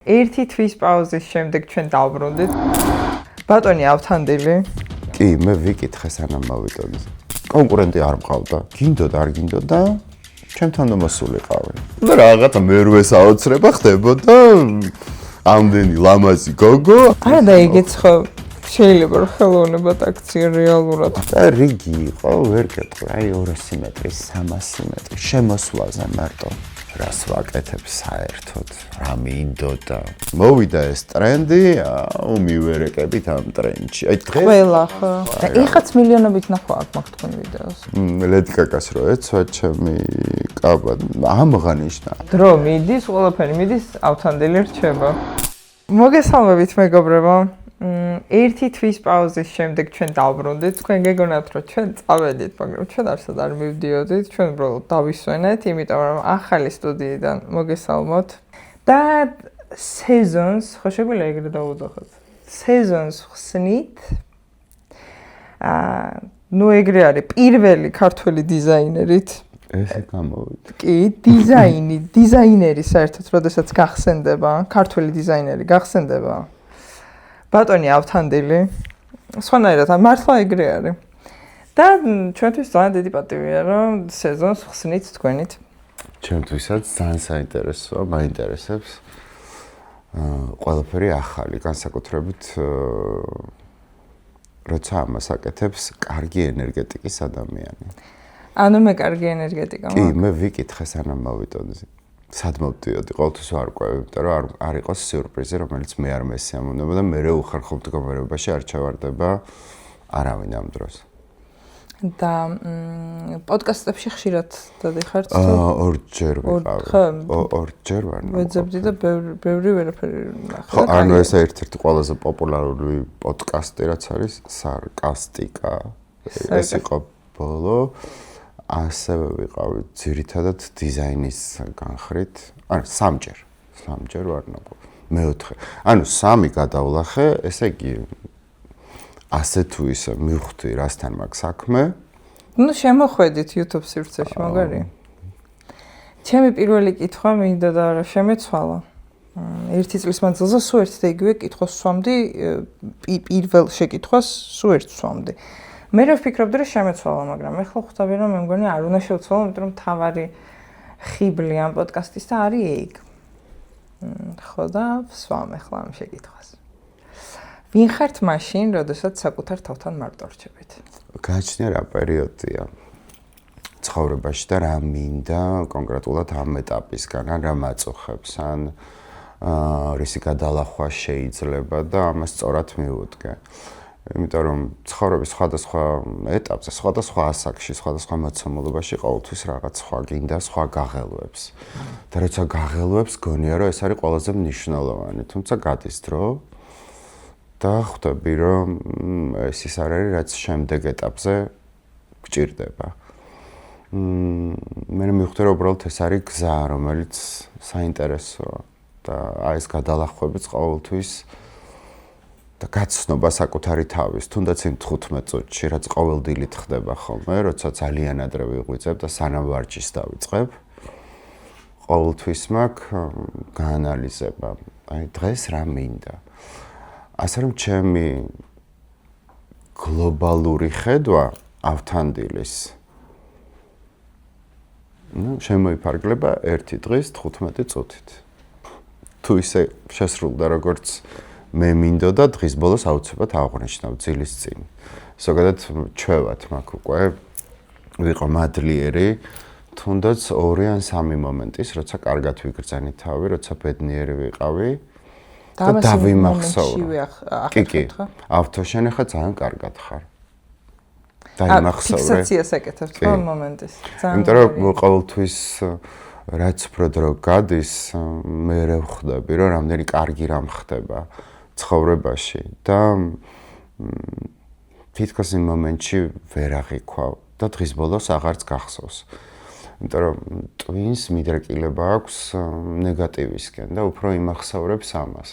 ერთი თვის პაუზის შემდეგ ჩვენ დავბრუნდით. ბატონი ავთანდილი. კი, მე ვიკითხე სანამ მოვიტოვე. კონკურენტი არ მყავდა. გინდოდა, არ გინდოდა? ჩემთან მომასულიყავი. და რაღაცა მერვე საოცრება ხდებოდა. ამდენი ლამაზი გოგო. არა და ეგეც ხო შეიძლება ხელოვნებად აქცია რეალურად. და რიგი იყო, ვერ გეტყვი, აი 200 მეტრი, 300 მეტრი შემოსვლაზე მარტო. რას ვაკეთებ საერთოდ, რა მინდოდა. მოვიდა ეს ტრენდი, მივერეკებით ამ ტრენდში. აი დღეს ყველა ხო. და ეხაც მილიონობით ნახვა აქ მაგ თქვენ ვიდეოს. ლედი კაკას რო ეცვა ჩემი კაბა, ამღანიშნა. დრო მიდის, ყველაფერი მიდის, ავთანდილი რჩება. მოგესალმებით მეგობრებო. ერთი თვის პაუზის შემდეგ ჩვენ დავბრუნდით. თქვენ გეგონათ რომ ჩვენ წავედით, მაგრამ ჩვენ არსად არ მივდიოდით. ჩვენ უბრალოდ დავისვენეთ, იმიტომ რომ ახალი სტუდიიდან მოგესალმოთ. და სეზონს, ხო შეგვიძლია ეგრე დავუძახოთ. სეზონს ხსნით. ნუ ეგრე არის პირველი ქართველი დიზაინერით. ესე გამოვიდა. კი, დიზაინერი საერთოდ, როდესაც გახსენდება, ქართველი დიზაინერი გახსენდება. ბატონი ავთანდილი. სხვანაირად, მართლა ეგრე არის. და ჩვენთვის ძალიან დიდი პატივია, რომ სეზონს ხსნით თქვენით. ჩემთვისაც ძალიან საინტერესოა, მაინტერესებს. ყველაფერი ახალი, განსაკუთრებით როცა ამას აკეთებს კარგი ენერგეტიკის ადამიანი. ანუ მე კარგი ენერგეტიკა კი, მე ვიკითხე სანამ მოვიტოვე. სად მოვდიოდი, ყოველთვის ვარკვევი, იმიტომ რომ არ იყოს სიურპრიზი, რომელიც მე არ მესიამონება და მე უხერხო მდგომარეობაში არ ჩავარდება არავინ ამ დროს. და პოდკასტებში ხშირად დადიხართ? ორჯერ ვიყავი. ორჯერ ვარ. ვეძებდი და ბევრი ვერაფერი ნახე. ხო, ანუ ეს ერთ-ერთი ყველაზე პოპულარული პოდკასტი რაც არის, სარკასტიკა. ეს იყო ბოლო. ასევე ვიყავი ძირითადად დიზაინის განხრით. ანუ სამჯერ ვარ ნაყოფ. მეოთხე. ანუ სამი გადავლახე, ესე იგი ასე თუ ისე მივხვდი რასთან მაქვს საქმე. ნუ შემოხვედით YouTube სივრცეში, მაგარია. ჩემი პირველი კითხვა მინდა და რა შემეცვალა. ერთი წლის მანძილზე სულ ერთ და იგივე კითხვას ვსვამდი, პირველ შეკითხვას სულ ერთ ვსვამდი. მე რა ვფიქრობდი რომ შემეცვალა, მაგრამ ეხლა ხვდები რომ მე მგონი არ უნდა შევცვალო, იმიტომ რომ თავარი ხიბლი ამ პოდკასტის და არის ეგ. ხო და ვსვამ ეხლა ამ შეკითხვას. ვინ ხართ მაშინ, როდესაც საკუთარ თავთან მარტო რჩებით? გააჩნია რა პერიოდია ცხოვრებაში და რა მინდა კონკრეტულად ამ ეტაპისგან, ან რა მაწუხებს, ან რისი გადალახვა შეიძლება და ამას სწორად მივუდგე. იმიტომ რომ ცხოვრების სხვადასხვა ეტაპზე, სხვადასხვა ასაკში, სხვადასხვა მოცემულობაში ყოველთვის რაღაც სხვა გინდა, სხვა გაღელვებს. და როცა გაღელვებს, გონია რომ ეს არის ყველაზე მნიშვნელოვანი, თუმცა გადის დრო და ხვდები რომ ეს ის არ არის, რაც შემდეგ ეტაპზე გჭირდება. მე მივხვდი რომ უბრალოდ ეს არის გზა, რომელიც საინტერესოა და აი ეს გადალახვებიც ყოველთვის და გაცნობა საკუთარი თავის, თუნდაც იმ 15 წუთში, რაც ყოველდილით ხდება ხოლმე, როცა ძალიან ადრე ვიღვიძებ და სანამ ვარჯიშს დავიწყებ, ყოველთვის მაქვს გაანალიზება, აი დღეს რა მინდა. ასე რომ ჩემი გლობალური ხედვა ავთანდილის შემოიფარგლება ერთი დღის 15 წუთით. თუ ისე შესრულდა როგორც მე მინდოდა დღის ბოლოს აუცილებლად აღვნიშნავ ძილის წინ. ზოგადად ჩვევათ მაგ უკვე ვიყო მადლიერი, თუნდაც 2 ან 3 მომენტის, როცა კარგად ვიგრძანი თავი, როცა ბედნიერი ვიყავი და დავიმახსოვრე. კი, ავთო შენ ახლა ძალიან კარგად ხარ. დაიმახსოვრე. ფიქსაციას აკეთებთ ხო მომენტის. იმიტომ რომ ყოველთვის რაც უფრო დრო გადის, მე ვხვდები რომ რამდენი კარგი რამ ხდება ცხოვრებაში და თითქოს იმ მომენტში ვერ აღიქვავ და დღის ბოლოს აღარც გახსოვს. იმიტომ რომ ტვინს მიდრეკილება აქვს ნეგატივისკენ და უფრო იმახსოვრებს ამას.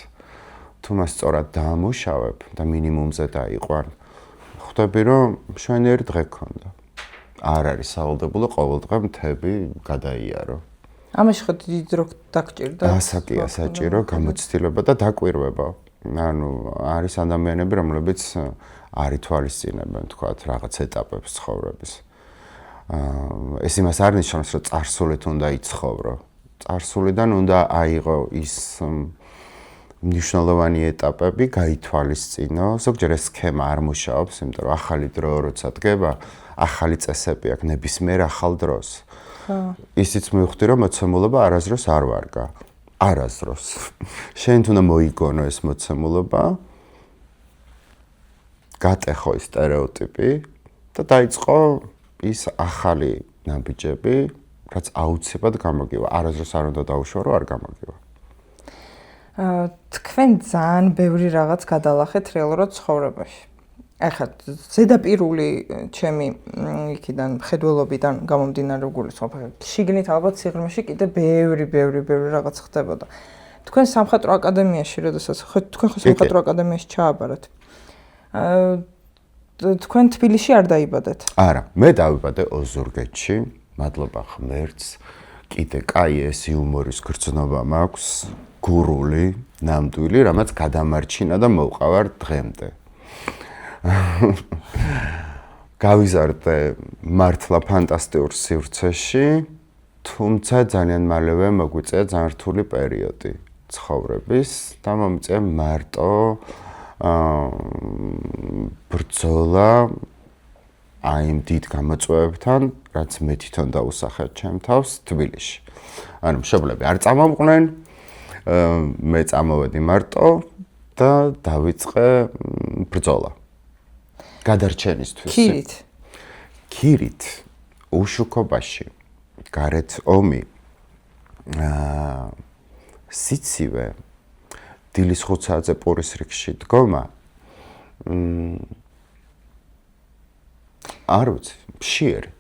თუ მას სწორად დაამუშავებ და მინიმუმზე დაიყვან, ხვდები რომ მშვენიერი დღე გქონდა. არ არის სავალდებულო ყოველ დღე მთები გადაიარო. ამაში ხო დიდი დრო დაგჭირდა. ასაკია საჭირო გამოცდილება და დაკვირვება. ანუ არის ადამიანები, რომლებიც არ ითვალისწინებენ, თქვათ, რაღაც ეტაპებს ცხოვრების. ეს იმას არ ნიშნავს, რომ წარსულით უნდა იცხოვრო. წარსულიდან უნდა აიღო ის მნიშვნელოვანი ეტაპები, გაითვალისწინო. ზოგჯერ ეს სქემა არ მუშაობს, იმიტომ რომ ახალი დრო როცა დგება, ახალი წესები აქვს ნებისმიერ ახალ დროს. ისიც მივხვდი, რომ მოცემულობა არასდროს არ ვარგა. არასდროს. შენ თუნდა მოიგონო ეს მოცემულობა, გატეხო ის სტერეოტიპი და დაიწყო ის ახალი ნაბიჯები, რაც აუცილებლად გამოგივა. არასდროს არ უნდა დაუშვა, რომ არ გამოგივა. თქვენ ძალიან ბევრი რაღაც გადალახეთ რეალურად ცხოვრებაში. ახლა ზედაპირული ჩემი იქიდან ხედველობიდან გამომდინარე გულისხმობ. შიგნით ალბათ სიღრმეში კიდე ბევრი რაღაც ხდებოდა. თქვენ სამხატვრო აკადემიაში, როდესაც თქვენ ხო სამხატვრო აკადემიაში ჩააბარეთ. თქვენ თბილისში არ დაიბადეთ? არა, მე დავიბადე ოზურგეთში. მადლობა ღმერთს. კიდე კაი ეს იუმორის გრძნობა მაქვს, გურული, ნამდვილი, რამაც გადამარჩინა და მოვყავარ დღემდე. გავიზარდე მართლა ფანტასტიკურ სივრცეში, თუმცა ძალიან მალევე მოგვიწია ძალიან რთული პერიოდი ცხოვრების და მომიწია მარტო ბრძოლა აი იმ დიდ გამოწვევებთან, რაც მე თვითონ დავუსახეთ ჩემ თავს თბილისში. ანუ მშობლები არ წამომყვნენ, მე წამოვედი მარტო და დავიწყე ბრძოლა. გადარჩენისთვის. ქირით უშუქობაში გარეთ ომი სიცივე დილის 5 საათზე პურის რიგში დგომა არ ვიცი მშიერი.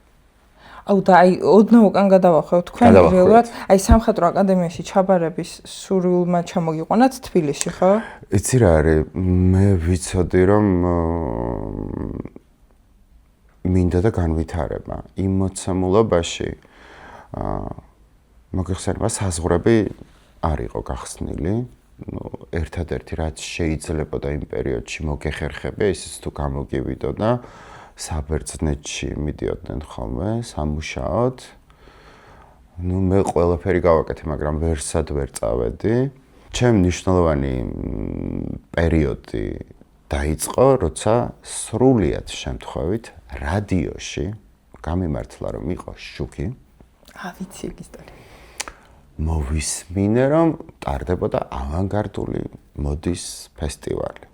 აუ და აი ოდნავ უკან გადავახევ თქვენ რეალურად აი სამხატვრო აკადემიაში ჩაბარების სურვილმა ჩამოგიყვანათ თბილისში ხო? იცი რა არის მე ვიცოდი რომ მინდა და განვითარება იმ მოცემულობაში მოგეხსენება საზღვრები არ იყო გახსნილი ერთადერთი რაც შეიძლებოდა იმ პერიოდში მოგეხერხებია ისიც თუ გამოგივიდოდა საბერძნეთში მიდიოდნენ ხოლმე სამუშაოდ. ნუ მე ყველაფერი გავაკეთე, მაგრამ ვერსად ვერ წავედი. ჩემი მნიშვნელოვანი პერიოდი დაიწყო, როცა სრულიად შემთხვევით რადიოში გამიმართლა რომ იყო შუქი. ვიცი ეგ ისტორია. მოვისმინე რომ ტარდებოდა ავანგარდული მოდის ფესტივალი.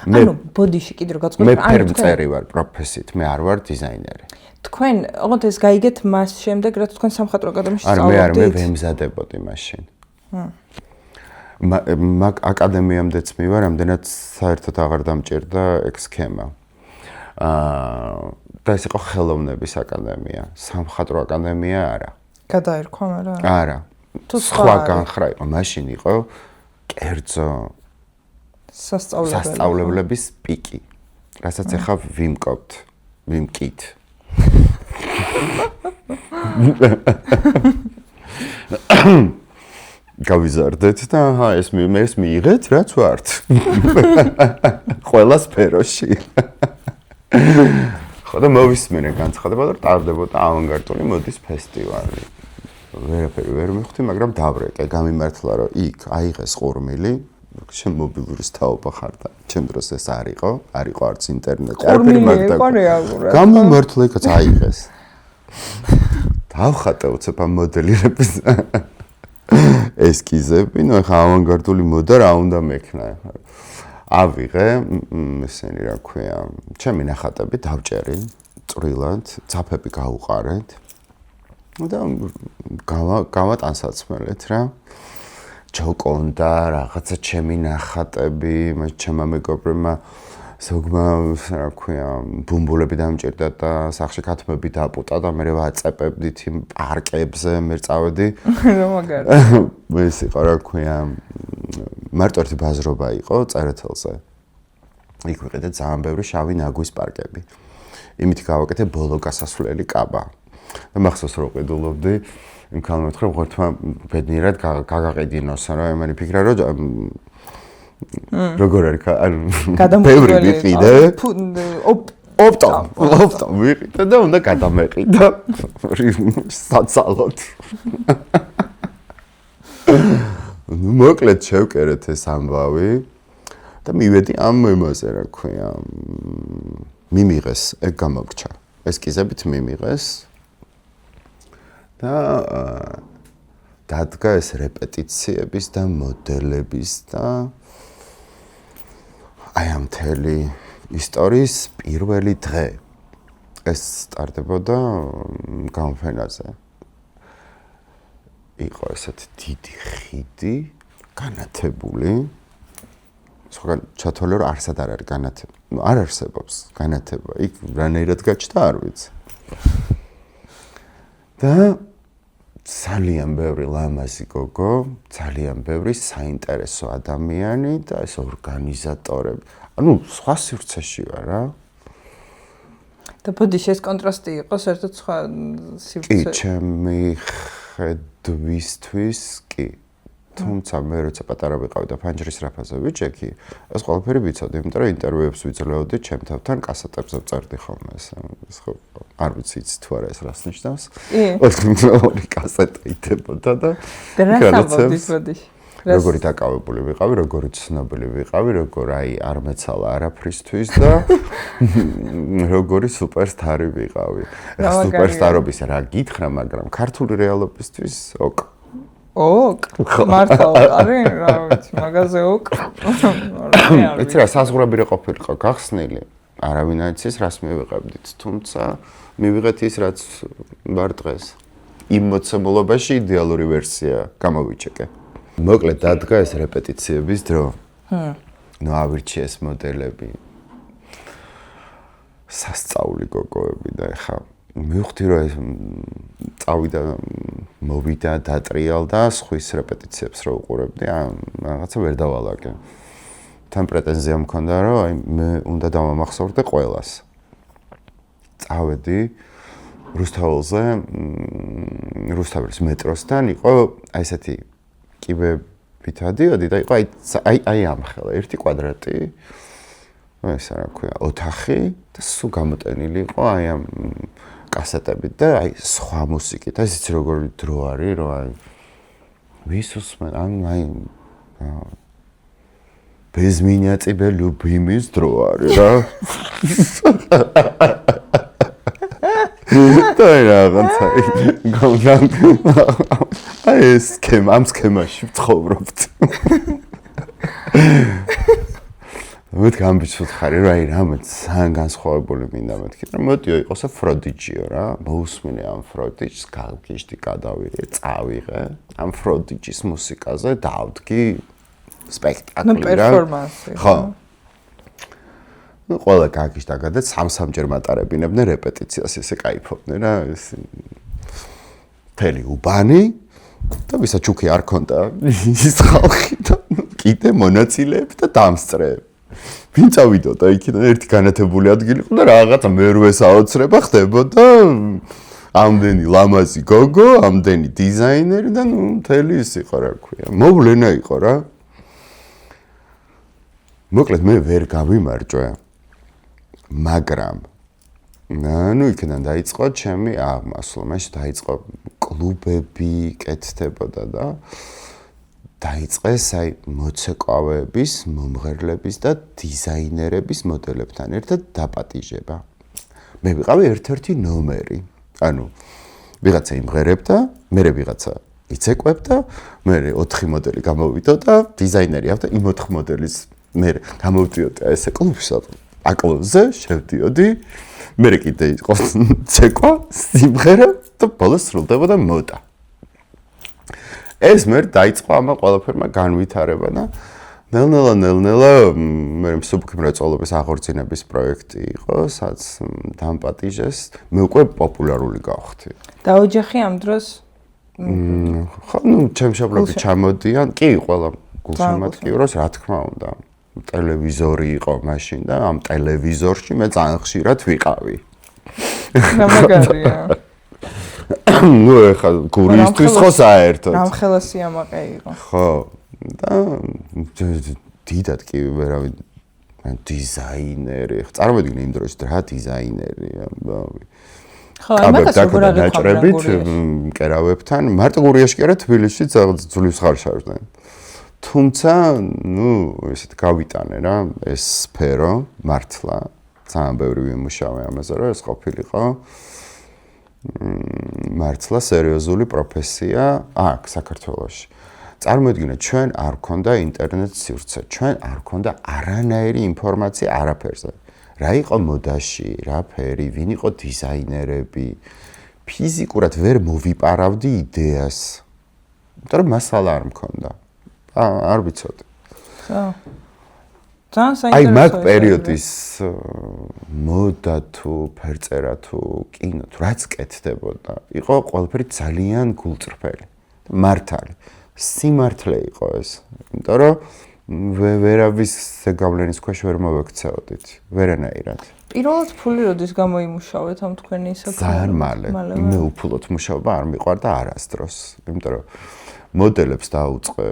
ანუ ბოდიში კიდე რო გაწყობთ მე ფერმწერი ვარ პროფესიით, მე არ ვარ დიზაინერი. თქვენ ოღონდ ეს გაიგეთ მას შემდეგ, რაც თქვენ სამხატვრო აკადემიაში სწავლობდით? არა, მე ვემზადებოდი მაშინ. მაგ აკადემიამდეც მივარ, რამდენად საერთოდ აღარ დამჭირდა ეგ სქემა. და ეს იყო ხელოვნების აკადემია, სამხატვრო აკადემია არა. გადაერქვა მაგრამ? არა. თუ სხვა განხრა იყო, მაშინ იყო კერძო სასწავლებლების პიკი, რასაც ახლა ვიმკობთ, ვიმკით. გავიზარდეთ და ეს მიიღეთ, რაც ვართ. ყველა სფეროში. ხო და მოვისმენე განცხადება და ტარდებოდა ავანგარდული მოდის ფესტივალი. ვერაფერი ვერ მივხვდი, მაგრამ დავრეკე, გამიმართლა რომ იქ აიღეს ყურმილი. შენ მობილურის თაობა ხარ და ჩემ დროს ეს არ იყო არც ინტერნეტი, არაფერი მაგდა. გამიმართლა იქაც აიღეს. დავხატე უცებ ამ მოდელირების ესკიზები, ნუ ახლა ავანგარდული მოდა რა უნდა მექნა. ავიღე, ესენი რა ქვია, ჩემი ნახატები დავჭერი წვრილად, ძაფები გავუყარეთ. და გავატანსაცმელეთ რა. ჯოკონდა რაღაცა ჩემი ნახატები, ჩემმა მეგობრებმა ზოგმა რა ქვია, ბუმბულები დამჭირდა და სახში ქათმები დაპუტა და მე ვაწეპებდით იმ პარკებზე, მე წავედი. რა მაგარი. ეს იყო რა ქვია, მარტო ერთი ბაზრობა იყო წერეთელზე. იქ ვიყიდე ძალიან ბევრი შავი ნაგვის პარკები. იმით გავაკეთე ბოლო გასასვლელი კაბა. და მახსოვს რომ ყიდულობდი იმ ქალმეთხრე ღორთმა ბედნიერად გაგაყიდინოს, რა მე ფიქრა რომ როგორ არის ანუ ბევრი ვიყიდე ოპტომ ვიყიდე და უნდა გადამეყიდა საცალოდ ну მოკლედ შევკერეთ ეს ამბავი და მივედი ამ იმაზე რა ქვია მიმიღეს ეგ გამოგრჩა ესკიზებით მიმიღეს და დადგა ეს რეპეტიციების და მოდელების და აი ამ მთელი ისტორიის პირველი დღე ეს სტარტებოდა გამოფენაზე იყო ესეთი დიდი ხიდი განათებული სხვაგან ჩათვალე რომ არსად არ არის განათება ну არ არსებობს განათება იქ რანაირად გაჩნდა არ ვიცი და ძალიან ბევრი ლამაზი გოგო ძალიან ბევრი საინტერესო ადამიანი და ეს ორგანიზატორები ანუ სხვა სივრცეში ვარ რა და ბოდიში ეს კონტრასტი იყო საერთოდ სხვა სივრცე კი ჩემი ხედვისთვის კი თუმცა მე როცა პატარა ვიყავი და ფანჯრის რაფაზე ვიჭექი ეს ყველაფერი ვიცოდი იმიტომ რომ ინტერვიუებს ვიძლეოდი ჩემ თავთან კასეტებზე ვწერდი ხოლმე ეს ხო არ ვიცი თუ არა ეს რას ნიშნავს ორი კასეტა იდებოდა და როგორი დაკავებული ვიყავი როგორი ცნობილი ვიყავი როგორ აი არ მეცალა არაფრისთვის და როგორი სუპერსტარი ვიყავი ეს სუპერსტარობის რა გითხრა მაგრამ ქართული რეალობისთვის ოკ მართლა არის რა ვიცი მაგაზე ოკ ეს რა საზღვრები რა ყოფილიყო გახსნილი არავინ არ იცის რას მივიღებდით თუმცა მივიღეთ ის რაც ვარ დღეს იმ მოცემულობაში იდეალური ვერსია გამოვიჩეკე მოკლედ დადგა ეს რეპეტიციების დრო ნუ ავირჩიე ეს მოდელები სასწაული გოგოები და ეხა მივხვდი რომ ეს წავიდა მოვიდა დატრიალდა სხვის რეპეტიციებს რო უყურებდი რაღაცა ვერ დავალაგე თან პრეტენზია მქონდა რომ აი მე უნდა დავამახსოვრდე ყველას წავედი რუსთაველზე რუსთაველის მეტროსთან იყო აი ესეთი კიბებით ადიოდი და იყო აი ამ ხელა ერთი კვადრატი ეს რა ქვია ოთახი და სულ გამოტენილი იყო აი ამ კასეტებით და აი სხვა მუსიკით ეს იცი როგორი დრო არის რომ აი ვისუსმენ აი без меня тебя любимый დრო არის რა და რაღაცა აი ეს ამ სქემაში ვცხოვრობთ მეთქი ამბიციოდ ხარ რა აი რამე ძალიან განსხვავებული მინდა მეთქი რომ მოდიო იყოს აფროდიჯიო რა მოусმინე ამ ფროდიჯს გავგიშდი გადავირე წავიღე ამ ფროდიჯის მუსიკაზე დავდგი სპექტაკლი რა პერფორმანსი ხო ну ყველა გაგიშდა გადა სამ-სამჯერ მატარებინებდნენ რეპეტიციას ესე кайფობდნენ რა ეს თელი უბანი და ვისაც ჩუქი არ ქონდა ის ხალხი და კიდე მონაწილეები და დამსწრეები ვინ წავიდოდა იქიდან ერთი განათებული ადგილი იყო და რაღაცა მერვე საოცრება ხდებოდა ამდენი ლამაზი გოგო ამდენი დიზაინერი და ნუ მთელი ის იყო რა ქვია მოვლენა იყო რა მოკლედ მე ვერ გავიმარჯვე მაგრამ ნუ იქიდან დაიწყო ჩემი აღმასვლა მაშინ დაიწყო კლუბები კეთდებოდა და დაიწყეს აი მოცეკვავეების, მომღერლების და დიზაინერების მოდელებთან ერთად დაპატიჟება. მე ვიყავი ერთ-ერთი ნომერი. ანუ ვიღაცა იმღერებდა, მე ვიღაცა იცეკვებდა, მე 4 მოდელი გამოვიდოდა, დიზაინერი ავდა იმ 4 მოდელის მე გამოვდიოდი ესე კლუბსა აკლუბზე შევდიოდი, მე კიდე იყო ცეკვა, სიმღერა და ბოლოს სრულდებოდა მოდა. ეს მე დაიწყო ამ ყველაფერმა განვითარება და ნელ-ნელა მე მსუბუქი მრეწველობის აღორძინების პროექტი იყო, სადაც დამპატიჟეს, მე უკვე პოპულარული გავხდი. და ოჯახი ამ დროს ხო, ნუ ჩემშობლები ჩამოდიან, კი, ყველა გულშემატკივროს, რა თქმა უნდა. ტელევიზორი იყო მაშინ და ამ ტელევიზორში მე ძალიან ხშირად ვიყავი. რა მაგარია. ნუ ეხა გურისთვის ხო საერთოდ. რამხელა სიამაყე იყო. ხო. და დიდად კი ვერავინ დიზაინერი. წარმოიდგინე იმ დროს რა დიზაინერია. ხო, მაგას როგორ აღიქვამდნენ მკერავებთან, მარტო გურიაში კი არა თბილისში ძვლის ხარშავდნენ. თუმცა, ესეთ გავიტანე რა, ეს სფერო მართლა ძალიან ბევრი ვიმუშავე ამაზე, რომ ეს ყოფილიყო მართლა სერიოზული პროფესია აქ საქართველოში. წარმოიდგინეთ, ჩვენ არ გქონდა ინტერნეტ სივრცე, ჩვენ არ გქონდა არანაირი ინფორმაცია არაფერზე. რა იყო მოდაში, რა ფერი, ვინ იყო დიზაინერები. ფიზიკურად ვერ მოვიპარავდი იდეას. იმიტომ რომ მასალა არ მქონდა. არ ვიცოდი. ხო. ძალიან საინტერესოა. აი მაგ პერიოდის მოდა თუ ფერწერა თუ კინო თუ რაც კეთდებოდა, იყო ყველაფერი ძალიან გულწრფელი. მართალი. სიმართლე იყო ეს. იმიტომ რომ ვერავის გავლენის ქვეშ ვერ მოვექცეოდით, ვერანაირად. პირველად ფული როდის გამოიმუშავეთ ამ თქვენი საქმე? ძალიან მალე. მე უფულოდ მუშაობა არ მიყვარდა არასდროს. იმიტომ რომ მოდელებს დაუწყე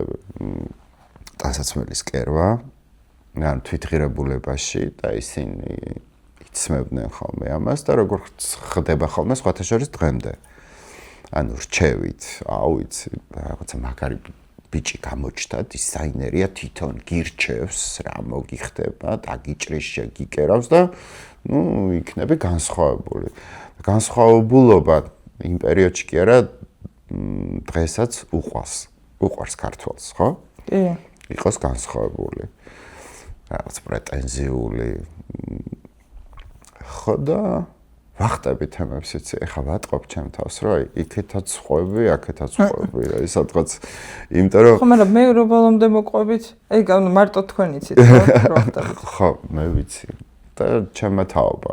ტანსაცმელის კერვა, ან თვითღირებულებაში და ისინი იცმევდნენ ხოლმე ამას და როგორ ხდება ხოლმე სხვათა შორის დღემდე. ანუ რჩევით, აუიცი, რაღაცა მაგარი ბიჭი გამოჩნდა, დიზაინერია თვითონ გირჩევს, რა მოგიხდება, დაგიჭრის, შეგიკერავს და იქნები განსხვავებული. განსხვავებულობა იმ პერიოდში კი არა დღესაც უყვარს ქართველს, ხო? კი. იყოს განსხვავებული. რაღაც პრეტენზიული. ხო და ვახტები თემებს იცი, ეხლა ვატყობ ჩემ თავს, რომ იქეთაც ხვევი, აქეთაც ხვევი, რა სადღაც, იმიტომ რომ ხო, მაგრამ მე რო ბოლომდე მოყვებით, მარტო თქვენ იცით, რა ვახტებით. ხო, მე ვიცი. და ჩემმა თაობა.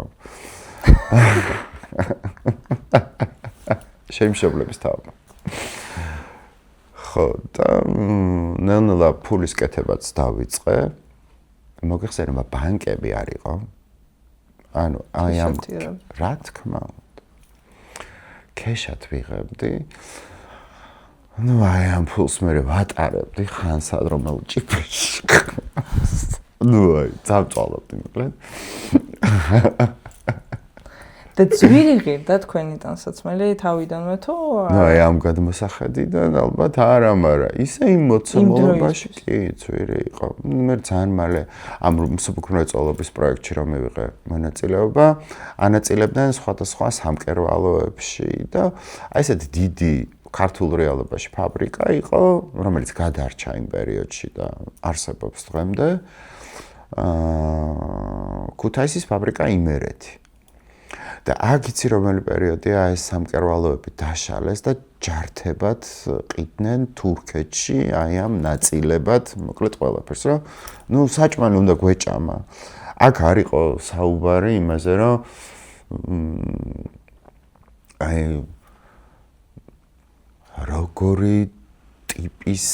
შემშობლების თაობა. ხო, და ნელ-ნელა ფულის კეთებაც დავიწყე. მოგეხსენება ბანკები არ იყო. ანუ აი ამ რა თქმა უნდა. ქეშად ვიღებდი. აი ამ ფულს მე ვატარებდი ხანსადრომელ ჭიფრში. აი, წავწვალობდი მოკლედ. და ძვირი ღირდა თქვენი ტანსაცმელი თავიდანვე თუ? აი ამ გადმოსახედიდან ალბათ არა, მაგრამ ისე იმ მოცემულობაში კი ძვირი იყო. მე ძალიან მალე ამ მსოფლმრეწველობის პროექტში რომ მივიღე მონაწილეობა, ანაწილებდნენ სხვადასხვა სამკერვალოებში და აი ესეთი დიდი ქართულ რეალობაში ფაბრიკა იყო, რომელიც გადარჩა იმ პერიოდში და არსებობს დღემდე. ქუთაისის ფაბრიკა იმერეთი. და აქ იცი რომელი პერიოდია ეს სამკერვალოები დაშალეს და ჯართებად ყიდნენ თურქეთში აი ამ ნაწილებად, მოკლედ ყველაფერს, რომ საჭმელი უნდა გვეჭამა. აქ არ იყო საუბარი იმაზე, რომ აი როგორი ტიპის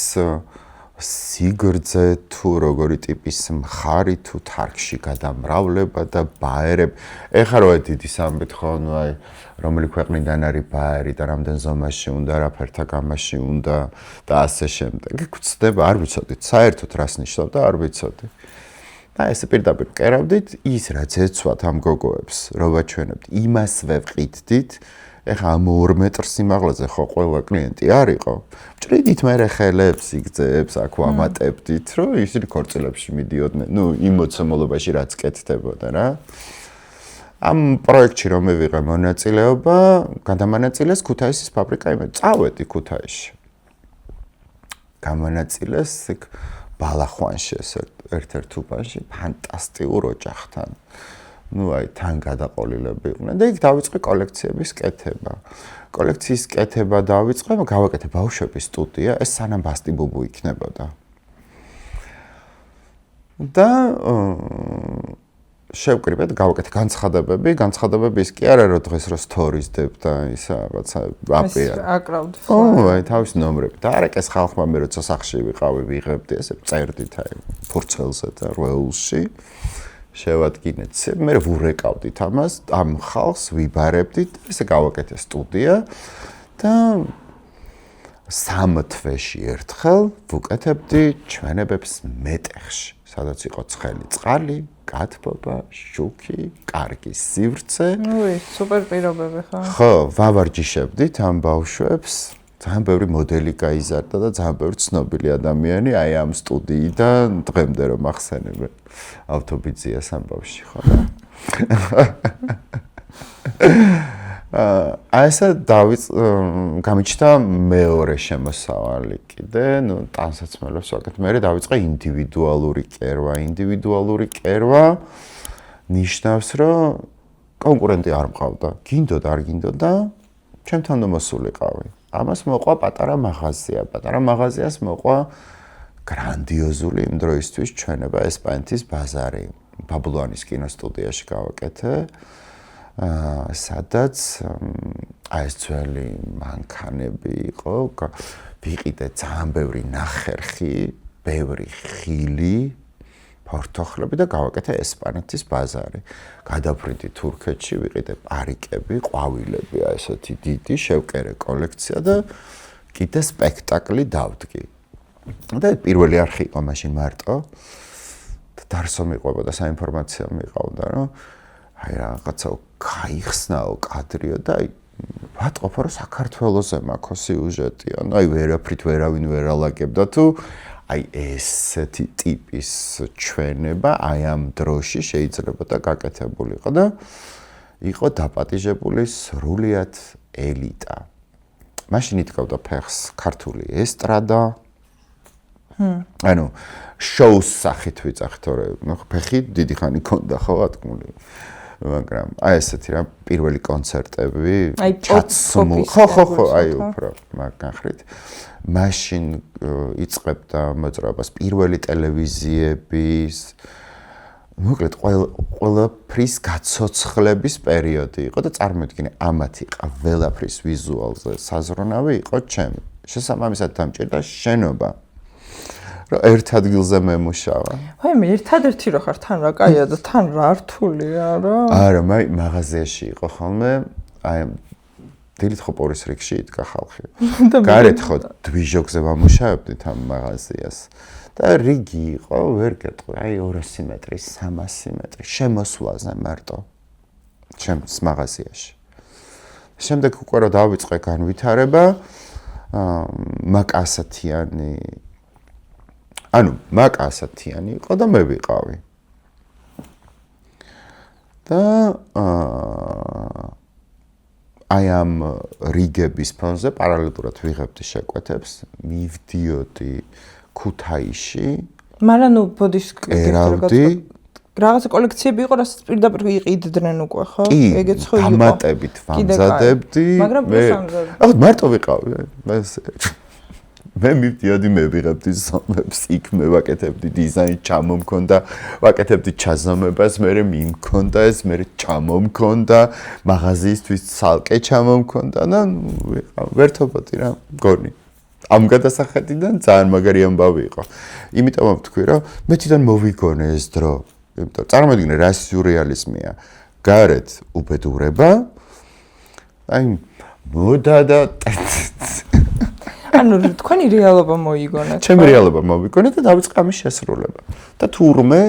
სიგრძე თუ როგორი ტიპის მხარი თუ თარგში გადამრავლება და ბაერები. ეხლა რა დიდი სამბეთ ხო, აი რომელი ქვეყნიდან არის ბაერი და რამდენ ზომაში უნდა, რა ფერთა გამაში უნდა და ასე შემდეგ. გწდება, არ ვიცოდით, საერთოდ რას ნიშნავდა, არ ვიცოდი. და ესე პირდაპირ კერავდით, ის რაც ეცვათ ამ გოგოებს, რო ვაჩვენებთ, იმასვე ვყიდდით. ეხლა ამ 2 მეტრ სიმაღლეზე ხო ყველა კლიენტი არ იყო. ჭრიდით მერე ხელებს, იგზებს, აქ ვამატებდით, რომ ისინი ქორწილებში მიდიოდნენ. იმ მოცემულობაში რაც კეთდებოდა რა. ამ პროექტში რომ მივიღე მონაწილეობა, გადამონაწილეს ქუთაისის ფაბრიკა იმედ. წავედი ქუთაისში. გამონაწილეს იქ ბალახვანში ერთ-ერთ უბანში ფანტასტიკურ ოჯახთან. აი თან გადაყოლილები იყვნენ და იქ დავიწყე კოლექციების კეთება. კოლექციის კეთება დავიწყე, გავაკეთე ბავშვების სტუდია, ეს სანამ ბასტიბუბუ იქნებოდა. და შევკრიბეთ, გავაკეთე განცხადებები ის კი არა რომ დღეს რო სტორიზდებ და ის რაღაცა აპია. აკრავდ. აი თავის ნომრები. და არაკეს ხალხმა მე როცა სახში ვიყავი, ვიღებდი, ესე წერდით აი ფურცელზე და როელში. შევადგინეთ. მე ვურეკავდით ამას, ამ ხალხს ვიბარებდით, ესე გავაკეთე სტუდია და 3 თვეში ერთხელ ვუკეთებდი ჩვენებებს მეტეხში, სადაც იყო ცხელი წყალი, გათბობა, შუქი, კარგი სივრცე. სუპერ პირობები ხო? ხო, ვავარჯიშებდით ამ ბავშვებს. ძალიან ბევრი მოდელი გაიზარდა და ძალიან ბევრი ცნობილი ადამიანი აი ამ სტუდიიდან დღემდე რომ ახსენებენ. ავტობიზიას ამბავში ხო და ასე გამიჩნდა მეორე შემოსავალი კიდე, ტანსაცმელებს ვაკეთებ. მე დავიწყე ინდივიდუალური კერვა. ინდივიდუალური კერვა ნიშნავს, რომ კონკურენტი არ მყავდა. გინდოდა, არ გინდოდა, ჩემთან მოსულიყავი. ამას მოყვა პატარა მაღაზია. პატარა მაღაზიას მოყვა გრანდიოზული იმ დროისთვის ჩვენება ესპანეთის ბაზარი. ბაბლუანის კინოსტუდიაში გავაკეთე. სადაც აი ეს ძველი მანქანები იყო, ვიყიდე ძალიან ბევრი ნახერხი, ბევრი ხილი, ფორთოხლები და გავაკეთე ესპანეთის ბაზარი. გადავფრინდი თურქეთში, ვიყიდე პარიკები, ყვავილები, აი ესეთი დიდი, შევკერე კოლექცია და კიდე სპექტაკლი დავდგი. და პირველი არხი იყო მაშინ მარტო. დარსო მიყვებოდა, საინფორმაციო მიყავდა, რომ აი რაღაცა გაიხსნაო კადრიო და აი ვატყობ რომ საქართველოზე მაქვს სიუჟეტი, ანუ აი ვერაფრით ვერავინ ვერ ალაგებდა თუ აი ესეთი ტიპის ჩვენება აი ამ დროში შეიძლება და გაკეთებულიყო და იყო დაპატიჟებული სრულიად ელიტა. მაშინ ითქავდა ფეხს ქართული ესტრადა. ანუ შოუს სახით ვიწახით, თორე ფეხი დიდი ხანი ქონდა ხო ატკმული. მაგრამ აი ესეთი რა პირველი კონცერტები ჩაცმულ ხო აი უფრო მაგახრით მაშინ იწყებდა მოძრაობას პირველი ტელევიზიების მოკლედ ყველაფრის გაცოცხლების პერიოდი იყო და წარმოიდგინე ამათი ყველაფრის ვიზუალზე საზრუნავი იყო ჩემი შესაბამისად დამჭირდა შენობა რომ ერთ ადგილზე მემუშავა. ვაი მე ერთადერთი რო ხარ თან რა კაია და თან რა რთულია რა. არა, მაღაზიაში იყო ხოლმე, აი დილით ხო პორის რიგში იდგა ხალხი. გარეთ ხო დვიჟოგზე ვამუშავებდით ამ მაღაზიას. და რიგი იყო, ვერ გეტყვი, აი 200 მეტრი, 300 მეტრი შემოსვლაზე მარტო. ჩემს მაღაზიაში. შემდეგ უკვე რა დავიწყე განვითარება, მაკ-ასათიანი ანუ მაკ-ასათიანი იყო და მე ვიყავი. და აი ამ რიგების ფონზე პარალელურად ვიღებდი შეკვეთებს, მივდიოდი ქუთაისში. მაგრამ ნუ ბოდიშ ერავდი რაღაცა კოლექციები იყო, რასაც პირდაპირ იყიდნენ უკვე, ხო? ეგეც ხო იყო. დამატებით ვამზადებდი. მაგრამ პროსამზად. ახლა მარტო ვიყავი, მე მივდიოდი მე ვიღებდი ზომებს, იქ მე ვაკეთებდი დიზაინს, ჩამომქონდა, ვაკეთებდი ჩაზომებას, მე მიმქონდა ეს, მე ჩამომქონდა, მაღაზიისთვის ცალკე ჩამომქონდა და ვერთობოდი რა, გონი. ამ გადასახედიდან ძალიან მაგარი ამბავი იყო. იმიტომ ვთქვი, რომ მე თვითონ მოვიგონე ეს დრო. იმიტომ წარმოიდგინე რა სიურრეალიზმია. გარეთ უბედურება, აი მოდა და ანუ თქვენი რეალობა მოიგონეთ. ჩემი რეალობა მოვიგონე და დავიწყე ამის შესრულება. და თურმე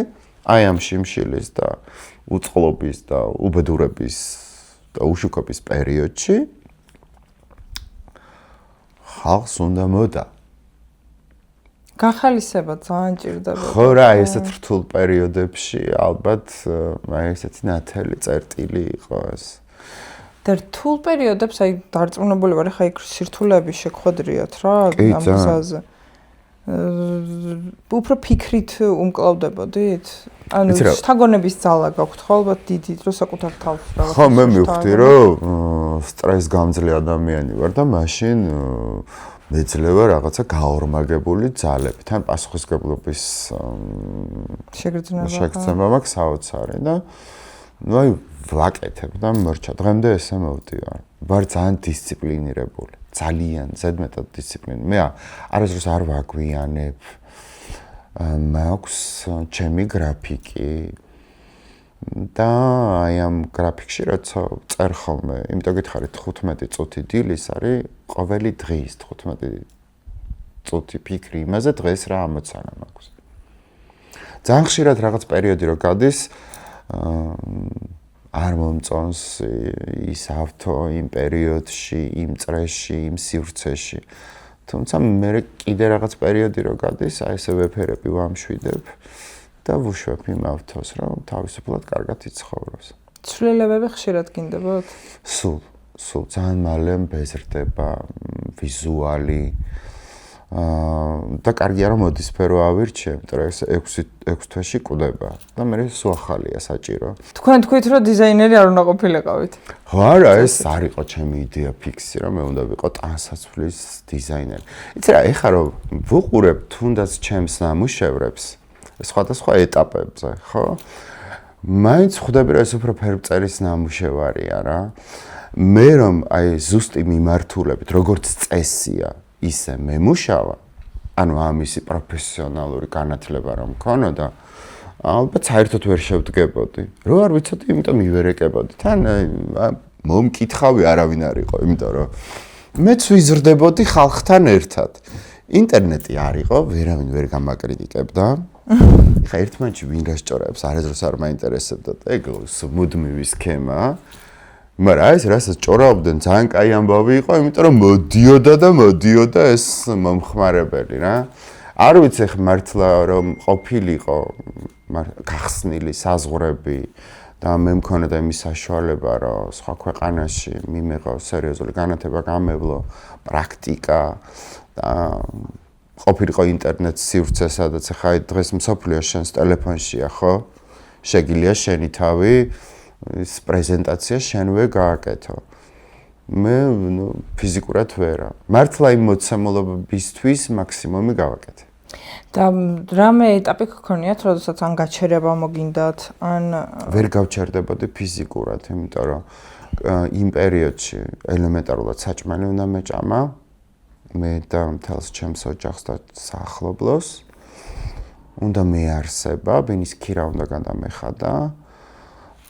აი ამ შიმშილის და უწყლობის და უბედურების და უშუქობის პერიოდში ხალხს უნდა მოდა. გახალისება ძალიან ჭირდება. ხო რა, ესეთ რთულ პერიოდებში ალბათ აი ესეთი ნათელი წერტილი იყო ეს. და რთულ პერიოდებს აი დარწმუნებული ვარ, ხა იქ სირთულეები შეგხვედრიათ რა ამ გზაზე. უფრო ფიქრით უმკლავდებოდით? ანუ შთაგონების ძალა გაქვთ ხო ალბათ დიდი დრო საკუთარ თავს რაღაც. ხო, მე მივხვდი რომ სტრესგამძლე ადამიანი ვარ და მაშინ მეძლევა რაღაცა გაორმაგებული ძალები. თან პასუხისმგებლობის შეგრძნება მაქვს საოცარი და ну აი ვაკეთებ და მორჩა დღემდე ესე მოვდივარ. ვარ ძალიან დისციპლინირებული, ძალიან ზედმეტად დისციპლინირებული. მე არასდროს არ ვაგვიანებ. მაქვს ჩემი გრაფიკი. და აი ამ გრაფიკში როცა წერ ხოლმე, იმიტომ გითხარით 15 წუთი დილის არის ყოველი დღის 15 წუთი ფიქრი იმაზე დღეს რა ამოცანა მაქვს. ძალიან ხშირად რაღაც პერიოდი რო გადის არ მომწონს ის ავთო იმ პერიოდში, იმ წრეში, იმ სივრცეში. თუმცა მე კიდე რაღაც პერიოდი რო გადის, აი ესე ვეფერები ვამშვიდებ და ვუშვებ იმ ავთოს, რომ თავისუფლად კარგად იცხოვროს. ცვლილებები ხშირად გინდებოდ? სულ ძალიან მალე მბეზრდება ვიზუალი და კარგია რომ მოდისფერო ავირჩიე, იმიტომ რომ ეს 6 თვეში კვდება და მე სულ ახალია საჭირო. თქვენ თქვით რომ დიზაინერი არ უნდა ყოფილიყავით? ხო არა, ეს არ იყო ჩემი იდეა ფიქსი, რომ მე უნდა ვიყო ტანსაცმლის დიზაინერი. იცი რა, ეხლა რომ ვუყურებ თუნდაც ჩემს ნამუშევრებს სხვადასხვა ეტაპებზე, ხო? მაინც ხვდები რომ ეს უფრო ფერმწერის ნამუშევარია რა. მე რომ აი ზუსტი მიმართულებით, როგორც წესია ისე მემუშავა, ანუ ამისი პროფესიონალური განათლება რომ მქონოდა, ალბათ საერთოდ ვერ შევდგებოდი. რო არ ვიცოდი, იმიტომ მივერეკებოდი. თან მომკითხავი არავინ არ იყო, იმიტომ რომ მეც ვიზრდებოდი ხალხთან ერთად. ინტერნეტი არ იყო, ვერავინ ვერ გამაკრიტიკებდა. ეხა ერთმანეთში ვინ გასჭორებს, არასდროს არ მაინტერესებდა და ეგ მუდმივი სქემაა. მაგრამ ეს რასაც ჭორაობდნენ ძალიან კაი ამბავი იყო, იმიტომ რომ მოდიოდა ეს მომხმარებელი რა. არ ვიცი ხ მართლა რომ ყოფილიყო გახსნილი საზღვრები და მე მქონოდა იმის საშუალება რომ სხვა ქვეყანაში მიმეღო სერიოზული განათლება, გამევლო პრაქტიკა და ყოფილიყო ინტერნეტ სივრცე, სადაც ხა დღეს მსოფლიო შენს ტელეფონშია, ხო? შეგიძლია შენი თავი ის პრეზენტაცია შენვე გააკეთო. მე ფიზიკურად ვერა. მართლა იმ მოცემულობისთვის მაქსიმუმი გავაკეთე. და რამე ეტაპი გქონიათ, როდესაც ან გაჩერება მოგინდათ, ან ვერ გავჩერდებოდი ფიზიკურად, იმიტომ რომ იმ პერიოდში ელემენტარულად საჭმელი უნდა მეჭამა. მე და მთელს ჩემს ოჯახს და საახლობლოს. უნდა მეარსება, ვინის ქირა უნდა გადამეხადა.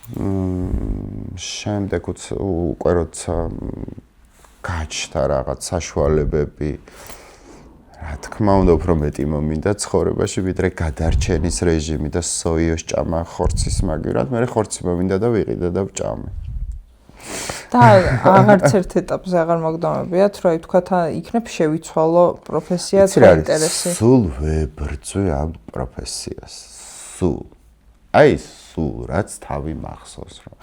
შემდეგ უკვე როცა გაჩნდა რაღაც საშუალებები, რა თქმა უნდა უფრო მეტი მომინდა ცხოვრებაში, ვიდრე გადარჩენის რეჟიმი და სოიოს ჭამა ხორცის მაგივრად, მე ხორცი მომინდა და ვიყიდე და ვჭამე. და აღარც ერთ ეტაპზე აღარ მოგდამებიათ, რომ აი თქვათ იქნებ შევიცვალო პროფესია და ინტერესი. სულ ვებრძვე ამ პროფესიას. აი რაც თავი მახსოვს რომ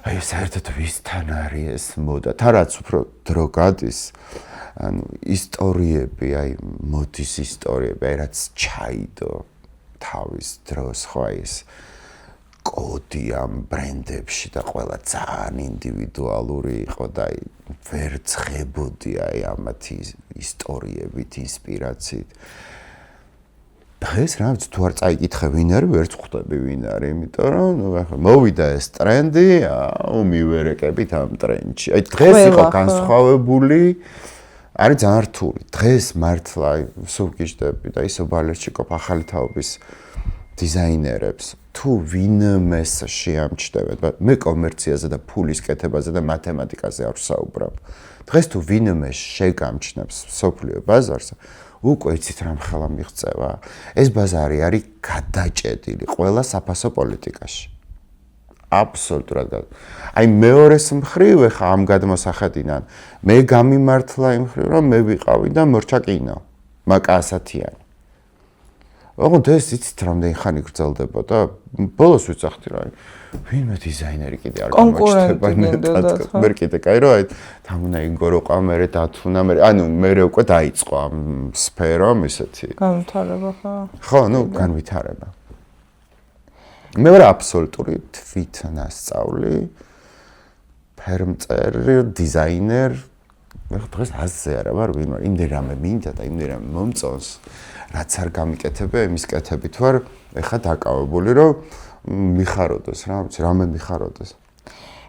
აი საერთოდ ვისთან არის ეს მოდა, თან რაც უფრო დრო გადის, ანუ ისტორიები, აი მოდის ისტორიები, აი რაც ჩაიდო თავის დროს, ხო აი ეს კოდი ამ ბრენდებში და ყველა ძალიან ინდივიდუალური იყო და აი ვერ ცხებოდი აი ამათი ისტორიებით, ინსპირაციით. დღეს რა ვიცი თუ არ წაიკითხე ვინ არის, ვერც ხვდები ვინ არის, იმიტომ რომ მოვიდა ეს ტრენდი, მივერეკებით ამ ტრენდში. აი დღეს იყო განსხვავებული, არის ძალიან რთული. დღეს მართლა სულ გიждები და ისო ბალერჩიკოფ ახალი თაობის დიზაინერებს თუ ვინმეს შეამჩნევენ, მე კომერციაზე და ფულის კეთებაზე და მათემატიკაზე არ ვსაუბრობ. დღეს თუ ვინმე შეგამჩნევს სოფლიო ბაზარს, უკვე იცით რამ ხელა მიღწევა. ეს ბაზარი არის გადაჭედილი ყველა საფასო პოლიტიკაში. აბსოლუტურად. აი მეორეს მხრივ ხა ამ გადმოსახედიდან მე გამიმართლა იმ მხრივ რომ მე ვიყავი და მორჩა კინო. მაკა ასათიანი. ოღონდ ეს იცით რამდენი ხანი გრძელდებოდა? ბოლოს ვიცახდი რა. ვინმე დიზაინერი კიდე არ გამოჩნდება მეტად. მე კიდე კაი რა, თამუნა იგორო ყამერე დათუნა მე, ანუ მე უკვე დაიწყო ამ სფერომ ისეთი. განვითარება ხო? ხო, განვითარება. მე ვარ აბსოლუტური თვითნასწავლი, ფერმწერი, დიზაინერ. მე დღეს ასე არა ვარ, ვინ ვარ, იმდენ რამე მინდა და იმდენ რამე მომწონს, რაც არ გამიკეთებია, იმის კეთებით ვარ, ეხა დაკავებული, რომ მიხაროდეს რა, რამე მიხაროდეს.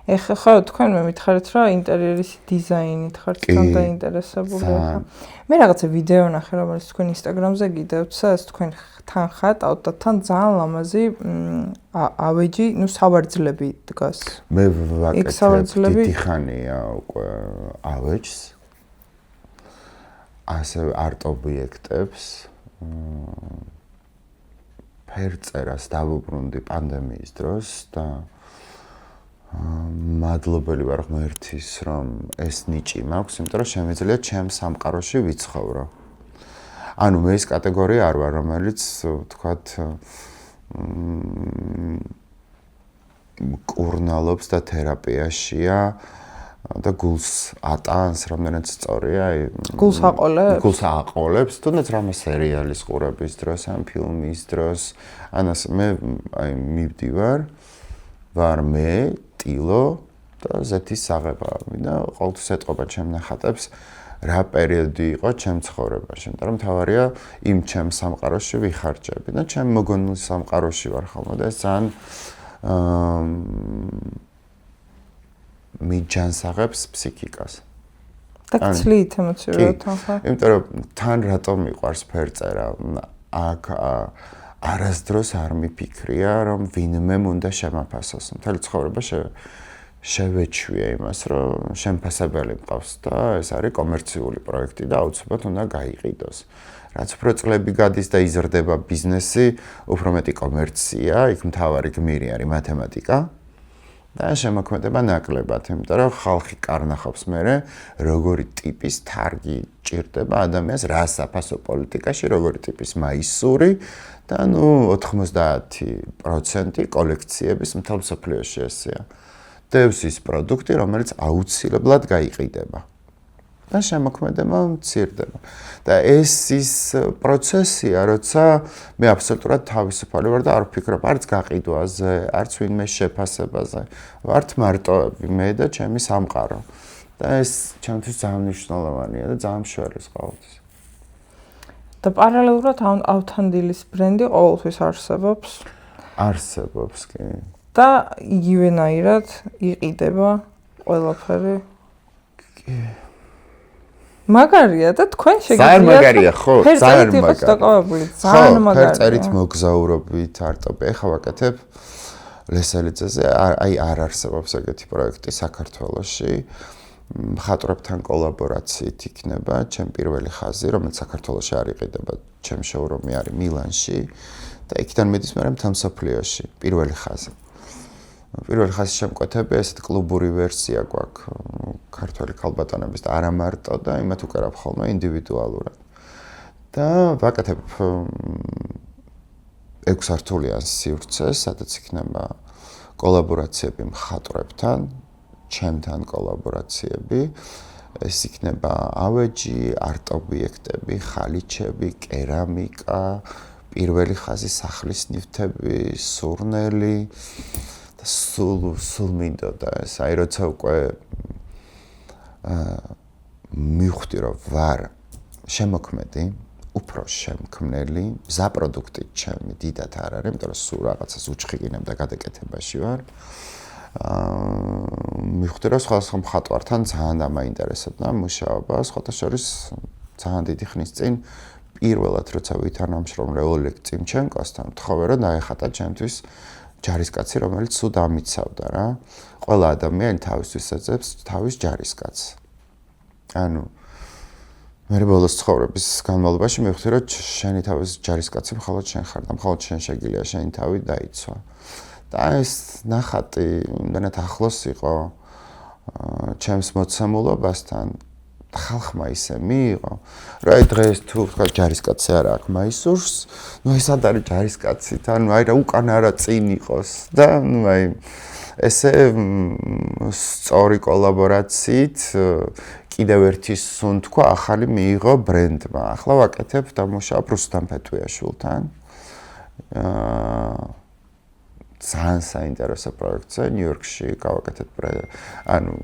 ეხლა ხო თქვენ მე მითხარით რომ ინტერიერის დიზაინით ხართ თან დაინტერესებული ახლა. მე რაღაცა ვიდეო ნახე რომელიც თქვენ ინსტაგრამზე გიდევთ, სადაც თქვენ თან ხატავთ და თან ძალიან ლამაზი ავეჯი, ნუ სავარძლები დგას. მე ვაკეთებ დიდი ხანია უკვე ავეჯს. ასევე არტ ობიექტებს. ფერწერას დავუბრუნდი პანდემიის დროს და მადლობელი ვარ ღმერთის, რომ ეს ნიჭი მაქვს, იმიტომ რომ შემიძლია ჩემს სამყაროში ვიცხოვრო. ანუ მე ეს კატეგორია არ ვარ, რომელიც ვთქვათ კურნალობს და თერაპიაშია და გულს ატანს, რამდენიც სწორია, გულს აყოლებს. გულს აყოლებს, თუნდაც რამე სერიალის ყურების დროს, ან ფილმის დროს, ანას მე მივდივარ, ვარ მე, ტილო და ზეთის საღებავი და ყოველთვის ეტყობა ჩემ ნახატებს, რა პერიოდი იყო ჩემ ცხოვრებაში, იმიტომ რომ თავარია იმ ჩემ სამყაროში ვიხარჯები და ჩემ მოგონილ სამყაროში ვარ ხოლმე და ეს ძალიან მიჯანსაღებს ფსიქიკას. და გცლით ემოციურად ახლა. იმიტომ რომ თან რატომ მიყვარს ფერწერა? აქ არასდროს არ მიფიქრია, რომ ვინმე უნდა შემაფასოს. მთელი ცხოვრება შევეჩვია იმას, რომ შემფასებელი მყავს და ეს არის კომერციული პროექტი და აუცილებლად უნდა გაიყიდოს. რაც უფრო წლები გადის და იზრდება ბიზნესი, უფრო მეტი კომერცია, იქ მთავარი გმირი არის მათემატიკა. და შემოქმედება ნაკლებად, იმიტომ რომ ხალხი კარნახობს მერე, როგორი ტიპის თარგი ჭირდება ადამიანს რა საფასო პოლიტიკაში, როგორი ტიპის მაისური და ნუ 90% კოლექციების მთელ მსოფლიოში ესეა. დევსის პროდუქტი, რომელიც აუცილებლად გაიყიდება. და შემოქმედება მცირდება. და ეს ის პროცესია, როცა მე აბსოლუტურად თავისუფალი ვარ და არ ვფიქრობ არც გაყიდვაზე, არც ვინმე შეფასებაზე. ვართ მარტოები მე და ჩემი სამყარო. და ეს ჩემთვის ძალიან მნიშვნელოვანია და ძალიან მშვერის ყოველთვის. და პარალელურად ავთანდილის ბრენდი ყოველთვის არსებობს. არსებობს, კი. და იგივენაირად იყიდება ყველაფერი. კი. მაგარია და თქვენ შეგიძლიათ ძალიან მაგარია, ხო, ძალიან მაგარია. ძალიან მაგარია. ფერწერით მოგზაურობით არტობი. ეხლა ვაკეთებ ლესელიძეზე, აი არ არსებობს ეგეთი პროექტი საქართველოში. მხატვრებთან კოლაბორაციით იქნება ჩემ პირველი ხაზი, რომელიც საქართველოში არ იყიდება. ჩემ შოურუმი არის მილანში და იქიდან მიდის მე მთელ მსოფლიოში პირველი ხაზი. პირველი ხაზი შემკვეთები ესეთ კლუბური ვერსია გვაქვს ქართველი ქალბატონების და არა მარტო და იმათ უკრავ ხოლმე ინდივიდუალურად. და ვაკეთებ 6 სართულიან სივრცეს, სადაც იქნება კოლაბორაციები მხატვრებთან, ჩემთან კოლაბორაციები. ეს იქნება ავეჯი, არტ ობიექტები, ხალიჩები, კერამიკა, პირველი ხაზი სახლის ნივთები, სურნელი და სულ მინდოდა ეს. აი როცა უკვე მივხვდი რომ ვარ შემოქმედი, უფრო შემქმნელი, მზა პროდუქტით ჩემი დიდად არ არის, იმიტომ რომ სულ რაღაცას უჩხიგინებ და გადაკეთებაში ვარ. მივხვდი რომ სხვა მხატვართან ძალიან დამაინტერესებდა მუშაობა, სხვათა შორის ძალიან დიდი ხნის წინ პირველად როცა ვითანამშრომლე ოლეგ წიმჩენკოსთან, თხოვე რომ დაეხატა ჩემთვის ჯარისკაცი, რომელიც სულ დამიცავდა რა. ყველა ადამიანი თავისთვის ეძებს თავის ჯარისკაცს. ანუ მე ბოლოს ცხოვრების განმავლობაში მივხვდი რომ შენი თავის ჯარისკაცი მხოლოდ შენ ხარ და მხოლოდ შენ შეგიძლია შენი თავი დაიცვა. და ეს ნახატი იმდანაც ახლოს იყო ჩემს მოცემულობასთან. ხალხმა ისე მიიღო, რა დღეს თუ თქვა ჯარისკაცი არა აქვს მაისურს, ნუ ეს არ არის ჯარისკაცი, ანუ აი რა უკან არა წინ იყოს და ნუ აი ესე სწორი კოლაბორაციით კიდევ ერთი სუნთქვა ახალი მიიღო ბრენდმა. ახლა ვაკეთებ და მუშაობ რუსტამ ფეთვიაშვილთან. ძალიან საინტერესო პროექტზე ნიუ-იორკში გავაკეთეთ ანუ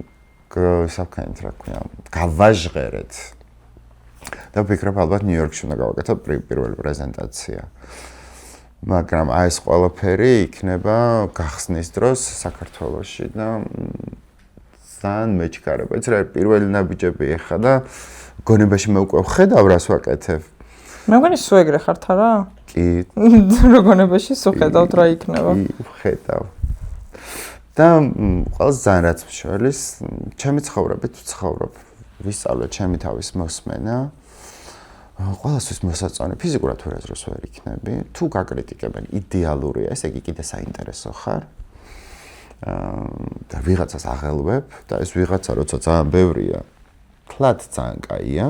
საფქანით რა ქვია, გავაჟღერეთ. და ვფიქრობ ალბათ ნიუ-იორკში უნდა გავაკეთო პირველი პრეზენტაცია. მაგრამ აი ეს ყველაფერი იქნება გახსნის დროს საქართველოში და ძალიან მეჩქარება. იცი რა, პირველი ნაბიჯები ეხა და გონებაში მე უკვე ხედავ რას ვაკეთებ. მე მგონი სულ ეგრე ხართ არა? კი. როგორებაში სულ ხედავთ რა იქნება? ხედავ. და ყველას ძალიან რაც მშველის, ჩემი ცხოვრებით ვცხოვრობ. ვისწავლე ჩემი თავის მოსმენა. ყველასთვის მოსაწონი, ფიზიკურად ვერაზროს ვერ იქნები. თუ გაკრიტიკებენ, იდეალურია, ესე იგი კიდე საინტერესო ხარ. და ვიღაცას აღელვებ და ეს ვიღაცა როცა ძალიან ბევრია, თლად ძალიან კაია.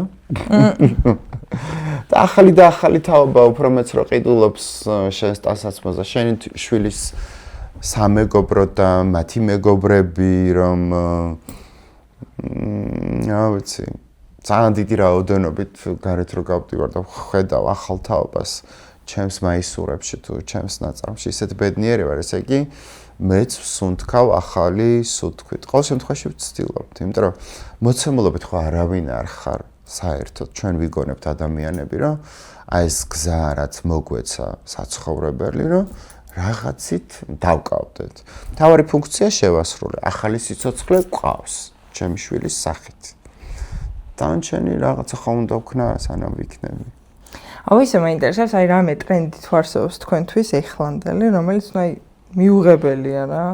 და ახალი თაობა უფრო მეც რო ყიდულობს შენს ტანსაცმელს, შენი შვილის სამეგობრო და მათი მეგობრები, რომ რა ვიცი, ძალიან დიდი რაოდენობით გარეთ რო გავდივარ და ხედავ ახალ თაობას ჩემს მაისურებში თუ ჩემს ნაწარმში, ისეთ ბედნიერი ვარ, ესე იგი მეც ვსუნთქავ ახალი სუთქვით. ყოველ შემთხვევაში ვცდილობთ, იმიტომ რომ მოცემულობით ხო არავინ არ ხარ საერთოდ, ჩვენ ვიგონებთ ადამიანები, რომ აი ეს გზა რაც მოგვეცა საცხოვრებელი, რომ რაღაცით დავკავდეთ. თავარი ფუნქცია შევასრულე, ახალი სიცოცხლე გვყავს ჩემი შვილის სახით. დანარჩენი რაღაცა ხომ უნდა ვქნა, სანამ ვიქნები. აუ ისე მაინტერესებს, აი რამე ტრენდი თუ არსებობს თქვენთვის ეხლანდელი, რომელიც ნუ აი მიუღებელია რა.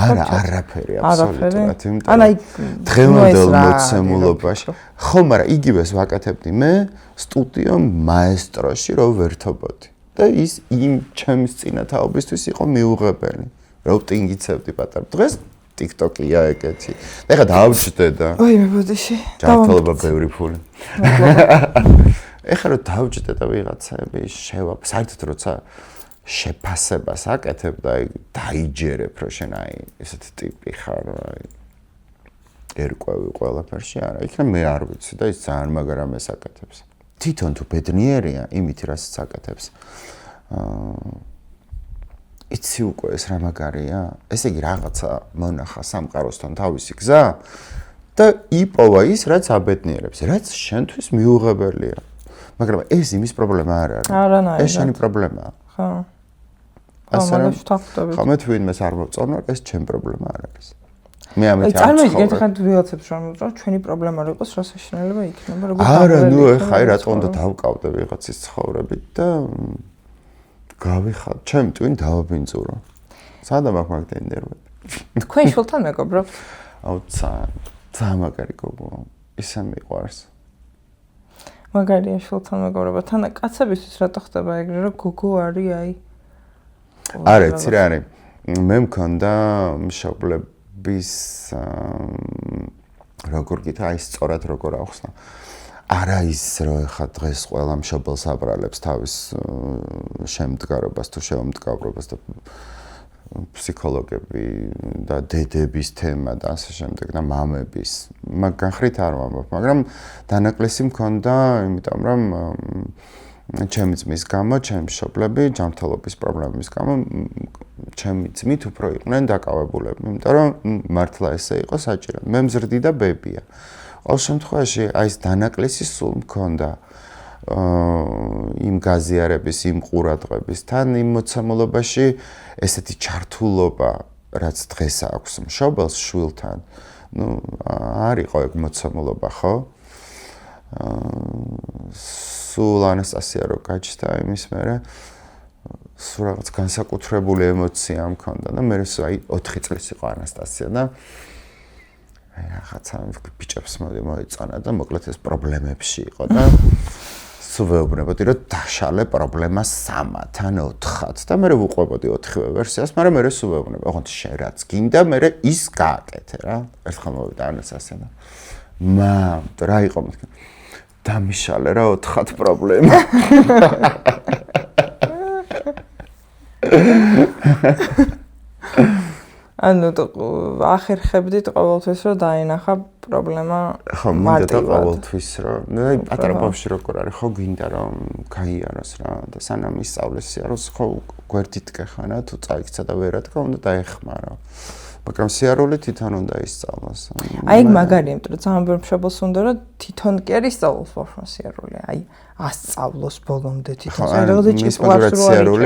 არა, არაფერი აბსოლუტურად. ან აი დღევანდელ მოცემულობაში. ხო, მაგრამ იგივეს ვაკეთებდი მე სტუდიო მაესტროში, რომ ვერთობოდი. და ის იმ ჩემს წინათაობისთვის იყო მიუღებელი. რომ ტინგიცებდი პატარა. დღეს TikTok-ია ეგეთი. ეხლა დავჭდე და ოი მე ბოდიში. ჯანმრთელობა ბევრი ფული. ეხლა რომ დავჭდე და ვიღაცები საერთოდ როცა შეფასებას აკეთებ და დაიჯერებ, რომ შენ აი ესეთი ტიპი ხარ, აი ერკვევი ყველაფერში, არა, იქნებ მე არ ვიცი და ის ძალიან მაგრამეს აკეთებს. თვითონ თუ ბედნიერია იმით რასაც აკეთებს. იცი უკვე ეს რა მაგარია? ესე იგი რაღაცა მონახა სამყაროსთან თავისი გზა და იპოვა ის, რაც აბედნიერებს, რაც შენთვის მიუღებელია. მაგრამ ეს იმის პრობლემა არ არის. არანაირად. ეს შენი პრობლემაა. ხო. ასე ვთანხმდებით. ხომ მე თუ ვინმეს არ მოვწონო, ეს ჩემი პრობლემა არ არის. მე ამით არ წარმოგიდგენთ ხან ვიღაცებს რომ მოწონო, ჩვენი პრობლემა რო იყოს, რა საშინელება იქნება, როგორ არა, ნუ ეხა აი რა თქონდა დავკავდე ვიღაცის ცხოვრებით და გავიხარ, ჩემ ტვინ დავაბინძურო. სადა მაქვს ნერვები. თქვენ შულთან მეგობრობთ? აუ ძალიან მაგარი გოგოა, ისე მიყვარს. მაგარია შულთან მეგობრობა. თან კაცებისთვის რატო ხდება ეგრე, რომ გოგო არის აი არა, იცი რა არის. მე მქონდა მშობლების როგორ გითხრა, აი სწორად როგორ ახსნა. არა ის რომ ხა დღეს ყველა მშობელს აბრალებს თავის შემდგარობას თუ შეუმდგრობას და ფსიქოლოგები და დედების თემა და ასე შემდეგ და მამების მაგან ხრით არ ვამბობ, მაგრამ დანაკლისი მქონდა, იმიტომ რომ ჩემი ძმის გამო, ჩემი მშობლები ჯანმრთელობის პრობლემების გამო ჩემი ძმით უფრო იყვნენ დაკავებულები, იმიტომ რომ მართლა ესე იყო საჭირო. მე მზრდი და ბებია. ყოველ შემთხვევაში აი ეს დანაკლისი სულ მქონდა იმ გაზიარების, იმ ყურადღების, თან იმ მოცემულობაში ესეთი ჩართულობა, რაც დღეს აქვს მშობელს შვილთან, ნუ არ იყო ეგ მოცემულობა, ხო? სულ ანასტასია რო გაჩნდა იმის მერე სულ რაღაც განსაკუთრებული ემოცია მქონდა და მე აი 4 წლის იყო ანასტასია და აი რაღაცა ბიჭებს მოიწონა და მოკლედ ეს პრობლემებში იყო და სულ ვეუბნებოდი რომ დაშალე პრობლემა 3-ად ან 4-ად და მე ვუყვებოდი 4-ვე ვერსიას, მაგრამ მე სულ ვეუბნები, ოღონდ შენ რაც გინდა მე ის გააკეთე რა. ერთხელ მოვიდა ანასტასია და მამ რა იყო მეთქი დამიშალე რა 4-ად პრობლემა. ანუ ახერხებდით ყოველთვის რომ დაინახა პრობლემა ხო, მინდა ყოველთვის რომ აი პატარა ბავშვი როგორ არის, ხო გინდა რომ გაიაროს რა და სანამ ისწავლეს სიარულს, ხო გვერდით კეხანა თუ წაიქცა და ვერა თქვა უნდა დაეხმარო. მაგრამ სიარული თვითონ უნდა ისწავლოს. აი ეგ მაგარია, იმიტომ რომ ძალიან ბევრ მშობელს უნდა რომ თვითონ კი არ ისწავლოს ბავშვს სიარული. აი ასწავლოს ბოლომდე თვითონ. აი რაღაცა ჭიპლას რო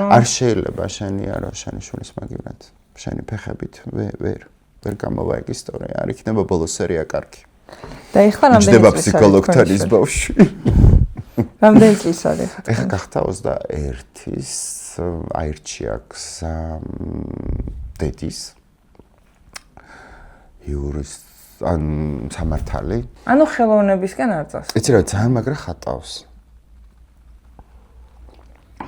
არ შეიძლება შენი არო შენი შვილის მაგივრად. შენი ფეხებით ვერ. ვერ გამოვა ეგ ისტორია, არ იქნება ბოლო სერია კარგი. და ეხლა რამდენი იჯდება ფსიქოლოგთან ის ბავშვი. რამდენი წლის არის? ეხლა გახდა 21-ის, აირჩია გზა დედის. იურისტ ან სამართალი. ანუ ხელოვნებისკენ არ წავს. იცი რა, ძალიან მაგრა ხატავს.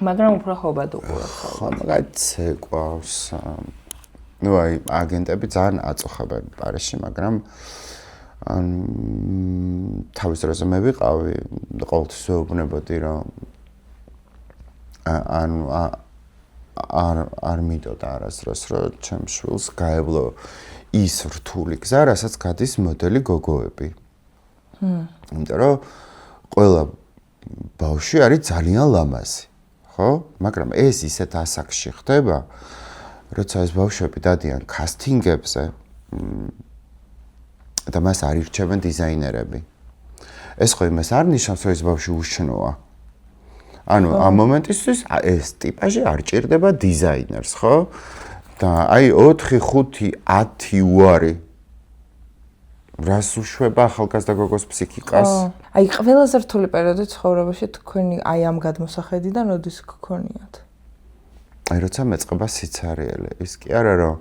მაგრამ უფრო ხობად უყურებ. ხო, მაგათ ცეკვავს. ნუ აი აგენტები ძალიან აწუხებენ პარიზში, მაგრამ ან თავის დროზე მე ვიყავი, ყოველთვის ვეუბნებოდი, რომ არ მიდოდა არასდროს, რომ ჩემ შვილს გაევლო ის რთული გზა, რასაც გადის მოდელი გოგოები. იმიტომ რომ ყველა ბავშვი არის ძალიან ლამაზი, ხო? მაგრამ ეს ისეთ ასაკში ხდება, როცა ეს ბავშვები დადიან კასტინგებზე და მას არ ირჩევენ დიზაინერები. ეს ხო იმას არ ნიშნავს, რომ ეს ბავშვი უშნოა. ანუ ამ მომენტისთვის ეს ტიპაჟი არ ჭირდება დიზაინერს, ხო? და აი 4, 5, 10 უარი რას უშვება ახალგაზრდა გოგოს ფსიქიკას? აი ყველაზე რთული პერიოდი ცხოვრებაში თქვენი აი ამ გადმოსახედიდან როდის გქონიათ? აი როცა მეწყება სიცარიელე, ის კი არა რომ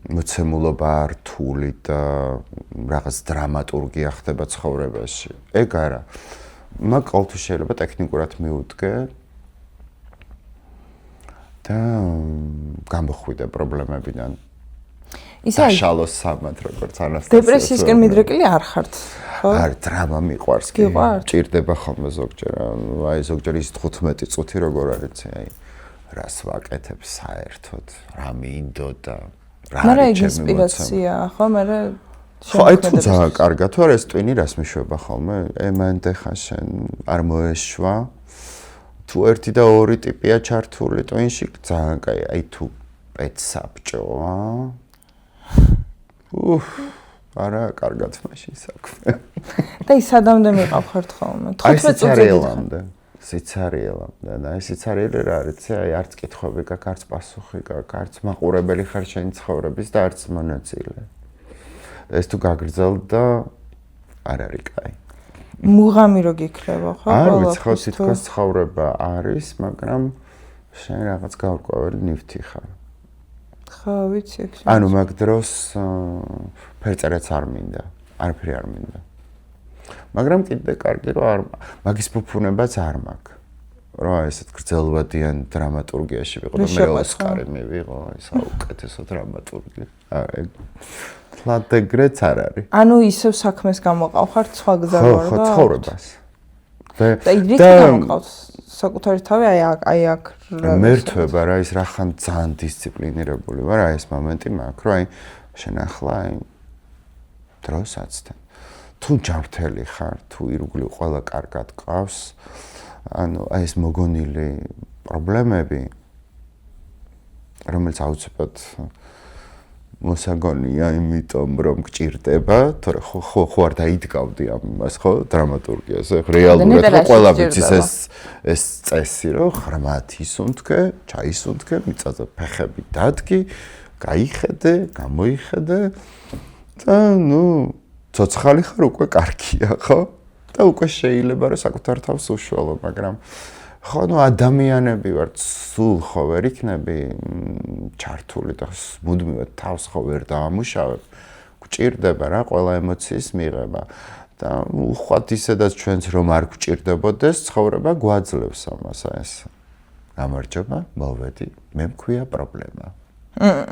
მოცემულობა რთული და რაღაც დრამატურგია ხდება ცხოვრებაში. ეგ არა. მაგ ყოველთვის შეიძლება ტექნიკურად მიუდგე და გამოხვიდე პრობლემებიდან. ისე აი შალოს სამად როგორც ანასტასია. დეპრესიისკენ მიდრეკილი არ ხართ, ხო? არ დრამა მიყვარს კი. ჭირდება ხოლმე ზოგჯერ. აი ზოგჯერ ის 15 წუთი როგორ არის, აი რას ვაკეთებ საერთოდ, რა მინდოდა, რა არის ჩემი ინსპირაცია, ხო? მე ხო, აი თუ ძალიან კარგად თუ არა ეს ტვინი რას მიშვება ხოლმე? ემანდე ხა შენ არ მოეშვა. თუ 1 და 2 ტიპია ჩართული ტვინში, ძალიან კაი, აი თუ პეცსაბჭოა. არა, კარგად მაშინ საქმე. და ის სადამდე მიყავ ხართ ხოლმე? 15 წუთამდე. სიცარიელამდე. და ეს სიცარიელე რა არის? აი არც კითხვები გაქვს, არც პასუხი გაქვს, არც მაყურებელი ხარ შენი ცხოვრების და არც მონაწილე. ეს თუ გაგრძელდა არ არის კაი. მუღამი რო გიქრება, ხო? არ ვიცი, ხო თითქოს ცხოვრება არის, მაგრამ შენ რაღაც გავკვეველი ნივთი ხარ. ხო, ვიცი ეგ. ანუ მაგ დროს ფერწერაც არ მინდა, არაფერი არ მინდა. მაგრამ კიდე კარგი რომ არ მაგის ფუფუნებაც არ მაქვს. რა ესეთ გრძელვადიან დრამატურგიაში ვიყო და მე ოსკარი მივიღო, აი საუკეთესო დრამატურგი. აი ფლატეგრეც არ არის. ანუ ისევ საქმეს გამოყავხართ სხვა გზა ვარ და ხო, ცხოვრებას. და იდეა გამოყავს საკუთარი თავი აი აქ მერთვება რა ის რახან ძალიან დისციპლინირებული ვარ, აი ეს მომენტი მაქვს, რომ აი შენ ახლა აი დროს აცდენ. თუ ჯანმრთელი ხარ, თუ ირგვლივ ყველა კარგად ყავს, ანუ აი ეს მოგონილი პრობლემები, რომელიც აუცილებლად მოსაგონია, იმიტომ რომ გჭირდება, თორე ხო არ დაიდგავდი ამას, ხო, დრამატურგიაზე, რეალურად ხო ყველა ვიცის ეს წესი, რომ ღრმად ისუნთქე, ჩაისუნთქე, მიწაზე ფეხები დადგი, გაიხედე, გამოიხედე და ნუ ცოცხალი ხარ უკვე კარგია, ხო? და უკვე შეიძლება რომ საკუთარ თავს უშუალო, მაგრამ ხო, ნუ ადამიანები ვართ, სულ ხო ვერ იქნები ჩართული და მუდმივად თავს ხო ვერ დაამუშავებ. გჭირდება რა ყველა ემოციის მიღება და უხვად ისედაც ჩვენც რომ არ გჭირდებოდეს, ცხოვრება გვაძლევს ამას ეს. გამარჯობა, მოვედი, მე მქვია პრობლემა.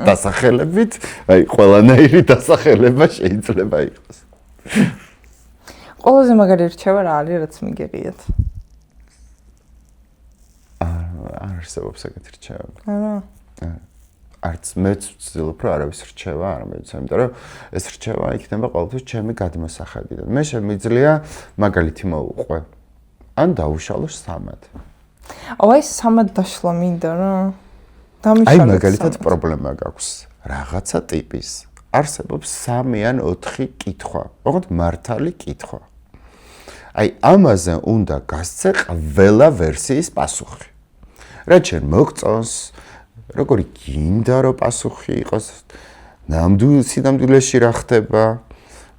დასახელებით, აი ყველანაირი დასახელება შეიძლება იყოს. ყველაზე მაგარი რჩევა რა არის, რაც მიგეღიათ? არ არსებობს ეგეთი რჩევა. არა. არც მეც ვცდილობ რომ არავის რჩევა არ მეცემ, იმიტომ რომ ეს რჩევა იქნება ყოველთვის ჩემი გადმოსახედიდან. მე შემიძლია მაგალითი მოვუყვე. ან დავუშალო სამად. აი სამად დაშლა მინდა რა. აი მაგალითად პრობლემა გაქვს რაღაცა ტიპის. არსებობს 3 ან 4 კითხვა, ოღონდ მართალი კითხვა. აი ამაზე უნდა გასცე ყველა ვერსიის პასუხი. რაც შენ მოგწონს, როგორი გინდა რომ პასუხი იყოს სინამდვილეში რა ხდება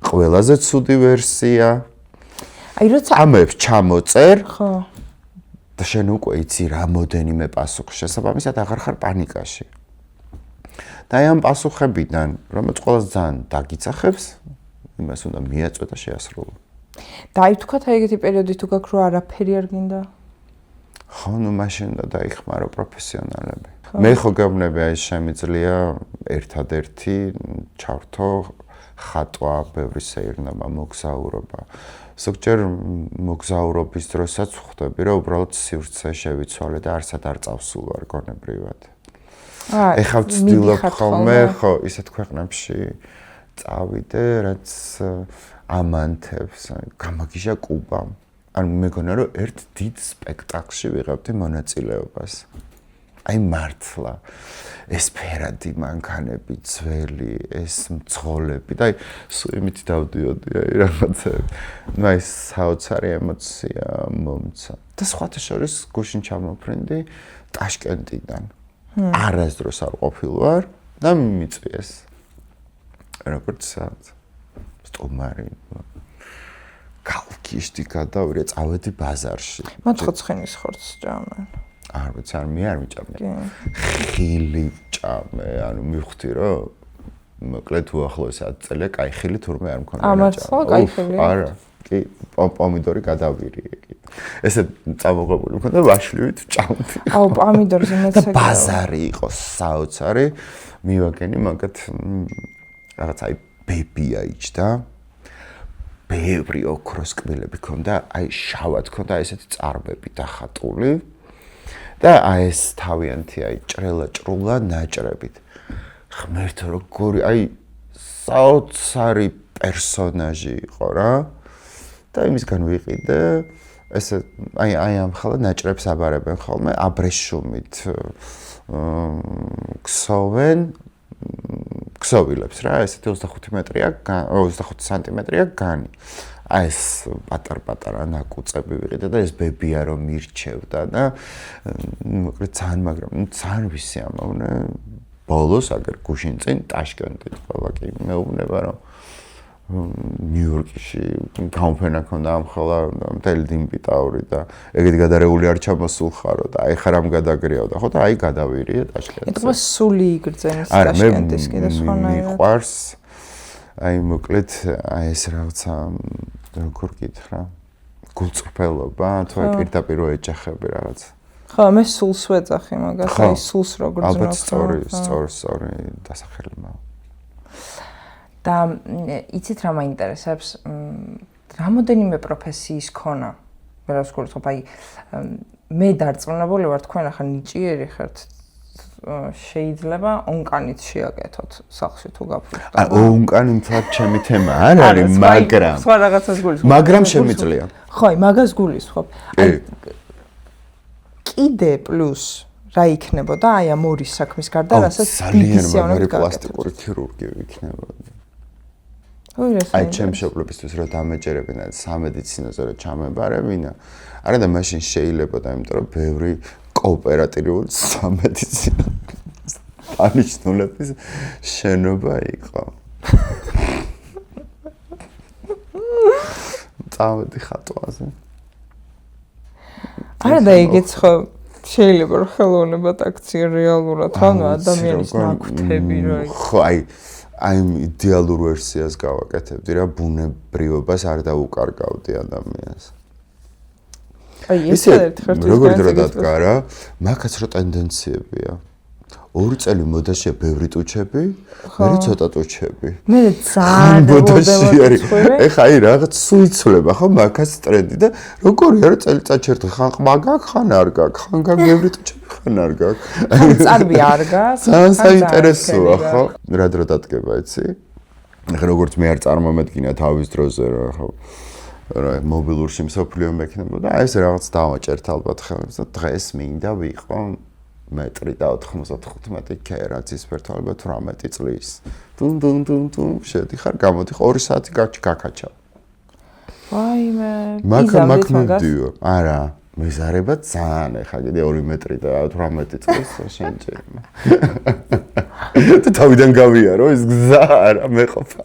ყველაზე ცუდი ვერსია აი როცა ამებს ჩამოწერ ხო და შენ უკვე იცი რამოდენიმე პასუხი შესაბამისად აღარ ხარ პანიკაში და აი ამ პასუხებიდან რომელიც ყველას ძალიან დაგიცახებს იმას უნდა მიაწვე და შეასრულო და აი თქვათ აი ეგეთი პერიოდი თუ გაქვს რომ არაფერი არ გინდა ხო ნუ მაშინ და დაიხმარო პროფესიონალები მე ხო გეუბნები აი შემიძლია ერთადერთი ჩავრთო ხატვა ბევრი სეირნობა მოგზაურობა ზოგჯერ მოგზაურობის დროსაც ხვდები რომ უბრალოდ სივრცე შევიცვალე და არსად არ წავსულ ვარ გონებრივად ეხლა ვცდილობ ხოლმე ხო ისეთ ქვეყნებში წავიდე რაც ამანთებს გამაგიჟა კუბამ ან მეგონა რომ ერთ დიდ სპექტაკლში ვიღებდი მონაწილეობას აი მართლა ეს ფერადი მანქანები ძველი ეს მძღოლები და აი სულ იმით დავდიოდი აი რაღაცები ну აი საოცარი ემოცია მომცა და სხვათა შორის გუშინ ჩამოფრინდი ტაშკენტიდან არასდროს არ ყოფილვარ და მიწვიეს როგორც სტომარი კალკიშტი გადავიდე წავედი ბაზარში მოცხოცხინის ხორცს ჭამენ არ ვიცი არ მიჭამე ხილი ჭამე ანუ მივხვდი რომ მოკლედ უახლოეს 10 წელია კაი ხილი თურმე არ მქონდა ამაცლა კაი ხილი არა კი პომიდორი გადავირი εκεί ესე წამოღებული მქონდა ვაშლივით ჭამდი აუ პომიდორზე მეცე და ბაზარი იყო საოცარი მივაგენი მაგათ რაღაც აი ბებია იჭდა ბევრი ოქროს კბილები ქონდა აი შავად ქონდა ესეთი წარბები დახატული და აი ეს თავიანთი აი ჭრელა ნაჭრებით ღმერთო როგორი აი საოცარი პერსონაჟი იყო რა და იმისგან ვიყიდე ესე აი ამ ხალხ ნაჭრებს აბარებენ ხოლმე აბრეშუმით ქსოვილებს რა ესეთი 25 მეტრია 25 სანტიმეტრია განი აი ეს პატარ-პატარა ნაკუწები ვიყიდე და ეს ბებია რომ მირჩევდა და მოკლედ ძალიან მაგრამ ძალიან ვისი ამოვნე ბოლოს აგერ გუშინ წინ ტაშკენტით ყოლა კი მეუბნება რომ ნიუ-იორკში გამოფენა ქონდა ამ ხოლა მთელი დინბიტაური და ეგეთი გადარეული არ ჩამოსულ ხარო და აი ხარ ამ გადაგრიავდა ხო და აი გადავირიე ტაშკენტზე ეთქვა სული იგრძენის ტაშკენტის კიდე სხვანაირად მიყვარს აი მოკლედ აი ეს რაღაცა როგორ გითხრა გულწრფელობა თუ აი პირდაპირ ეჯახები რაღაც ხო მე სულს ვეძახი მაგას აი სულს როგორ ძნობს ალბათ სწორი დასახელება და იცით რა მაინტერესებს რამოდენიმე პროფესიის ქონა ვერას გულისხმობ აი მე დარწმუნებული ვარ თქვენ ახლა ნიჭიერი ხართ შეიძლება ონკანით შეაკეთოთ სახლში თუ გაფრთხილდა ონკანი მთლად ჩემი თემა არ არის მაგრამ სხვა რაღაცას გულისხმობ მაგრამ შემიძლია ხო აი მაგას გულისხმობ აი კიდე პლუს რა იქნებოდა აი ამ ორი საქმის გარდა რასაც დიდი სიამოვნებით გაკეთებთ პლასტიკური ქირურგი იქნებოდა აი ჩემ შეფლებისთვის რომ დამეჯერებინა სამედიცინოზე რომ ჩამებარებინა არა და მაშინ შეიძლებოდა იმიტომ რომ ბევრი კოოპერატიული სამედიცინო ანიშნულების შენობა იყო წავედი ხატვაზე არა და ეგეც ხო შეიძლება რომ ხელოვნებად აქცია რეალურად ანუ ადამიანის ნაკვთები რა ხო აი იდეალურ ვერსიას გავაკეთებდი რა ბუნებრივობას არ დაუკარგავდი ადამიანს აი ესე ერთხელ როგორ დრო დადგა რა მაგაც რო ტენდენციებია 2 წელი მოდაშია ბევრი ტუჩები მე ცოტა ტუჩები მე ძალიან მოდაში არის ეხა აი რაღაც სუიცლება ხო მაგას ტრენდი და როგორია რომ წელიწადში ერთხელ ხან ყმა გაქვს ხან არ გაქვს ხან გაქვს ბევრი ტუჩები ხან არ გაქვს ხან წარბი არ გაქვს ძალიან საინტერესოა ხო რა დრო დადგება იცი ეხა როგორც მე არ წარმომედგინა თავის დროზე რა ხო რა მობილურში მსოფლიო მექნებოდა აი ეს რაღაც დავაჭერთ ალბათ ხელს და დღეს მინდა ვიყო მეტრი და 95 კერაცის ფერთა ალბათ 18 წლის დუნ შედიხარ გამოდიხარ 2 საათი გაქაჩავ ვაიმე მაგ მივდიო არა მეზარება ძალიან ეხა კიდე 2 მეტრი და 18 წლის შენჭერმა. თუ თავიდან გავიარო ეს გზა არა მეყოფა.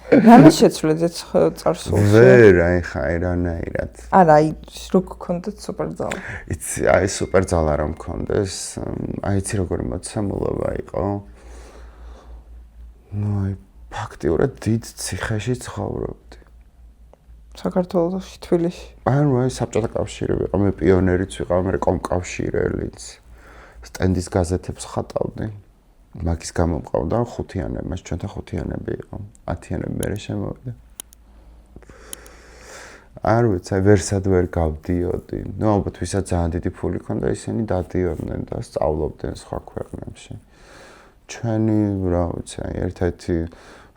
რამე შეცვლედეთ წარსულში? ვერ ხა ერანაირად. არა, აი რო გქონდეთ სუპერძალა. იცი, აი სუპერძალა რომ მქონდეს, აი იცი როგორი მოცემულობა იყო. ნუ აი ფაქტიურად დიდ ციხეში ცხოვრობდი. საქართველოში, თბილისში. ანუ აი საბჭოთა კავშირი ვიყავ, მე პიონერიც ვიყავ, მე კომკავშირელიც. სტენდის გაზეთებს ხატავდი. მაგის გამო მყავდა 5-იანები, მას ჩვენთან 5-იანები იყო. 10-იანები მერე შემოვიდა. არ ვიცი, ვერსად ვერ გავდიოდი. ნუ ალბათ ვისაც ძალიან დიდი ფული ქონდა, ისინი დადიოდნენ და სწავლობდნენ სხვა ქვეყნებში. ჩვენი, რა ვიცი, ერთ-ერთი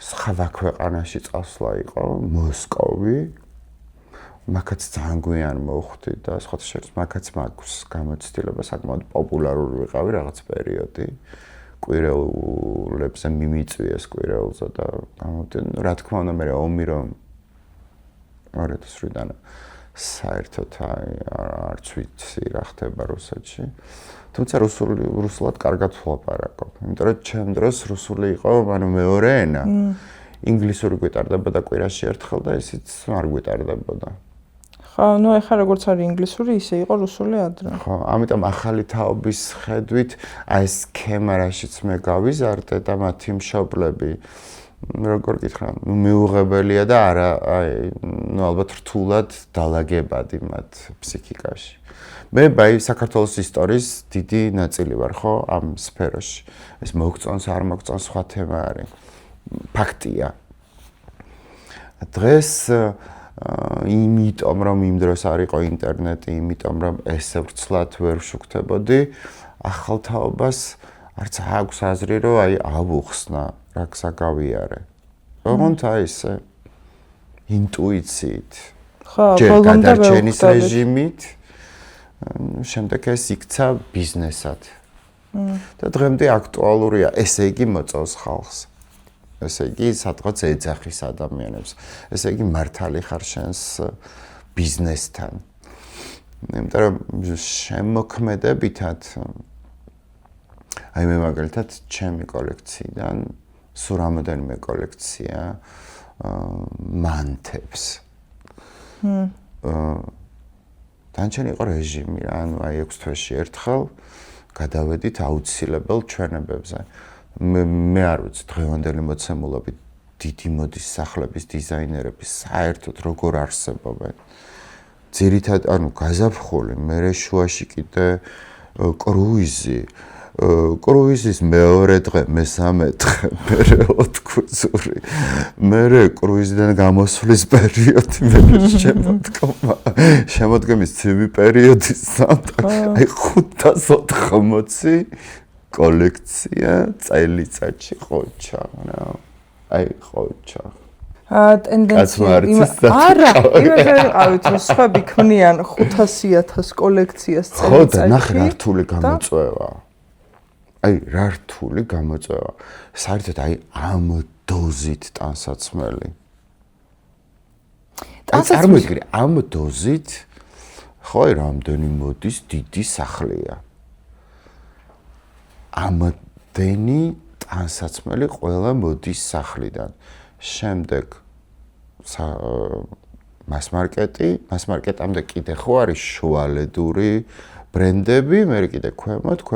სხვა ქვეყანაში წასვლა იყო მოსკოვი. მაგაც ძალიან გვიან მოხვდი და სხვათა შორის მაგაც მაქვს გამოცდილება, საკმაოდ პოპულარული ვიყავი რაღაც პერიოდი. კვირეულებზე მიმიწვიეს კვირეულზე და გამოვიდნენ. რა თქმა უნდა, მე ომი რომ 2008-დან საერთოდ არც ვიცი რა ხდება რუსეთში. თუმცა რუსულად კარგად ვლაპარაკობ. იმიტომ რომ ჩემ დროს რუსული იყო, ანუ მეორე ენა. ინგლისური გვიტარდებოდა კვირაში ერთხელ და ისიც არ გვიტარდებოდა. ხო, ნუ ეხლა როგორც არის ინგლისური, ისე იყო რუსული ადრე. ხო, ამიტომ ახალი თაობის ხედვით აი ეს სქემა რაშიც მე გავიზარდე და მათი მშობლები როგორ გითხრა, ნუ მიუღებელია და არა, აი, ნუ ალბათ რთულად დალაგებადი მათ ფსიქიკაში. მე ბაი საქართველოს ისტორიის დიდი ნაწილი ვარ, ხო, ამ სფეროში. ეს მოგწონს, არ მოგწონს, სხვა თემა არის. ფაქტია. დღეს იმიტომ რომ იმ დროს არ იყო ინტერნეტი, იმიტომ რომ ესე ვრცლად ვერ ვშუქთებოდი, ახალ თაობას არც აქვს აზრი, რომ აი ავუხსნა, რა გზა გავიარე. ოღონდ აი ესე ინტუიციით. ხო, ჯერ გადარჩენის რეჟიმით, შემდეგ ეს იქცა ბიზნესად. და დღემდე აქტუალურია, ესე იგი მოწონს ხალხს. ესე იგი, სადღაც ეძახის ადამიანებს. ესე იგი, მართალი ხარ შენს ბიზნესთან. იმიტომ რომ შემოქმედებითად აი მე მაგალითად ჩემი კოლექციიდან სულ რამოდენიმე კოლექცია მანთებს. დანარჩენი იყო რეჟიმი, ანუ აი 6 თვეში ერთხელ გადავედით აუცილებელ ჩვენებებზე. მე არ ვიცი დღევანდელი მოცემულობით დიდი მოდის სახლების დიზაინერების საერთოდ როგორ არსებობენ. ძირითადად, ანუ გაზაფხული, მერე შუაში კიდე კრუიზის მეორე დღე, მესამე დღე, მერე ოთხგუზური, მერე კრუიზიდან გამოსვლის პერიოდი, მერე შემოდგომის ცივი პერიოდი, აი 580 კოლექცია წელიწადში ყოჩა, რა. აი ყოჩა. ტენდენცია არა, იმედი ვიყავით, რომ სხვები ქმნიან 500,000 კოლექციას წელიწადში. ხო და ნახე რა რთული გამოწვევა. აი რა რთული გამოწვევა. საერთოდ აი ამ დოზით ტანსაცმელი. წარმოიდგინე, ამ დოზით ხო რამდენი მოდის დიდი სახლია. ამდენი ტანსაცმელი ყველა მოდის სახლიდან. შემდეგ მასმარკეტამდე კიდე ხო არის შუალედური ბრენდები, მე კიდე ქვემოთ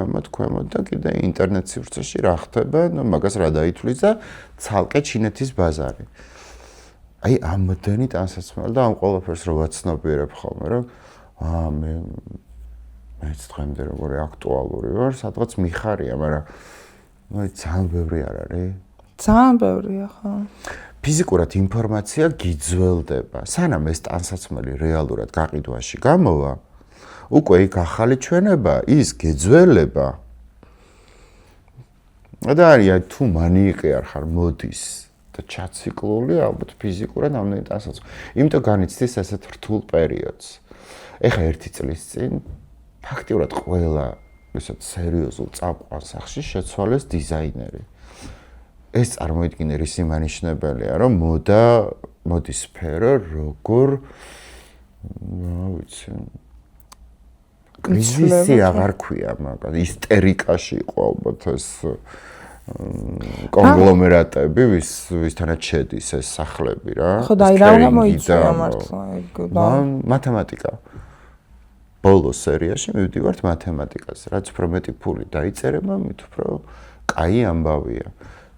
და კიდე ინტერნეტ სივრცეში რა ხდება, ნუ მაგას რა დაითვლის და ცალკე ჩინეთის ბაზარი. აი ამდენი ტანსაცმელი და ამ ყველაფერს რო ვაცნობიერებ ხოლმე, რომ მეც დღემდე როგორი აქტუალური ვარ, სადღაც მიხარია, მაგრამ აი ძალიან ბევრი არ არის. ძალიან ბევრია, ხო. ფიზიკურად ინფორმაცია გიძველდება. სანამ ეს ტანსაცმელი რეალურად გაყიდვაში გამოვა, უკვე იქ ახალი ჩვენება, ის გეძველება. და არია თუ მანიიკი არ ხარ, მოდის და ჩაციკლული, ალბათ ფიზიკურად ამდენი ტანსაცმელი. იმიტომ განიცდის ესეთ რთულ პერიოდს. ეხა 1 წლის წინ ფაქტიურად ყველა ისეთ სერიოზულ წამყვან სახლში შეცვალეს დიზაინერი. ეს წარმოიდგინე რის იმანიშნებელია, რომ მოდის სფერო, როგორ, რა ვიცი, კრიზისი აღარ ქვია მაგას ისტერიკაში იყო ალბათ ეს კონგლომერატები ვისთანაც შედის ეს სახლები რა ხო და აი რა გამოიწვია მართლა მათემატიკა ბოლო სერიაში მივდივართ მათემატიკაზე რაც უფრო მეტი ფული დაიწერება მით უფრო კაი ამბავია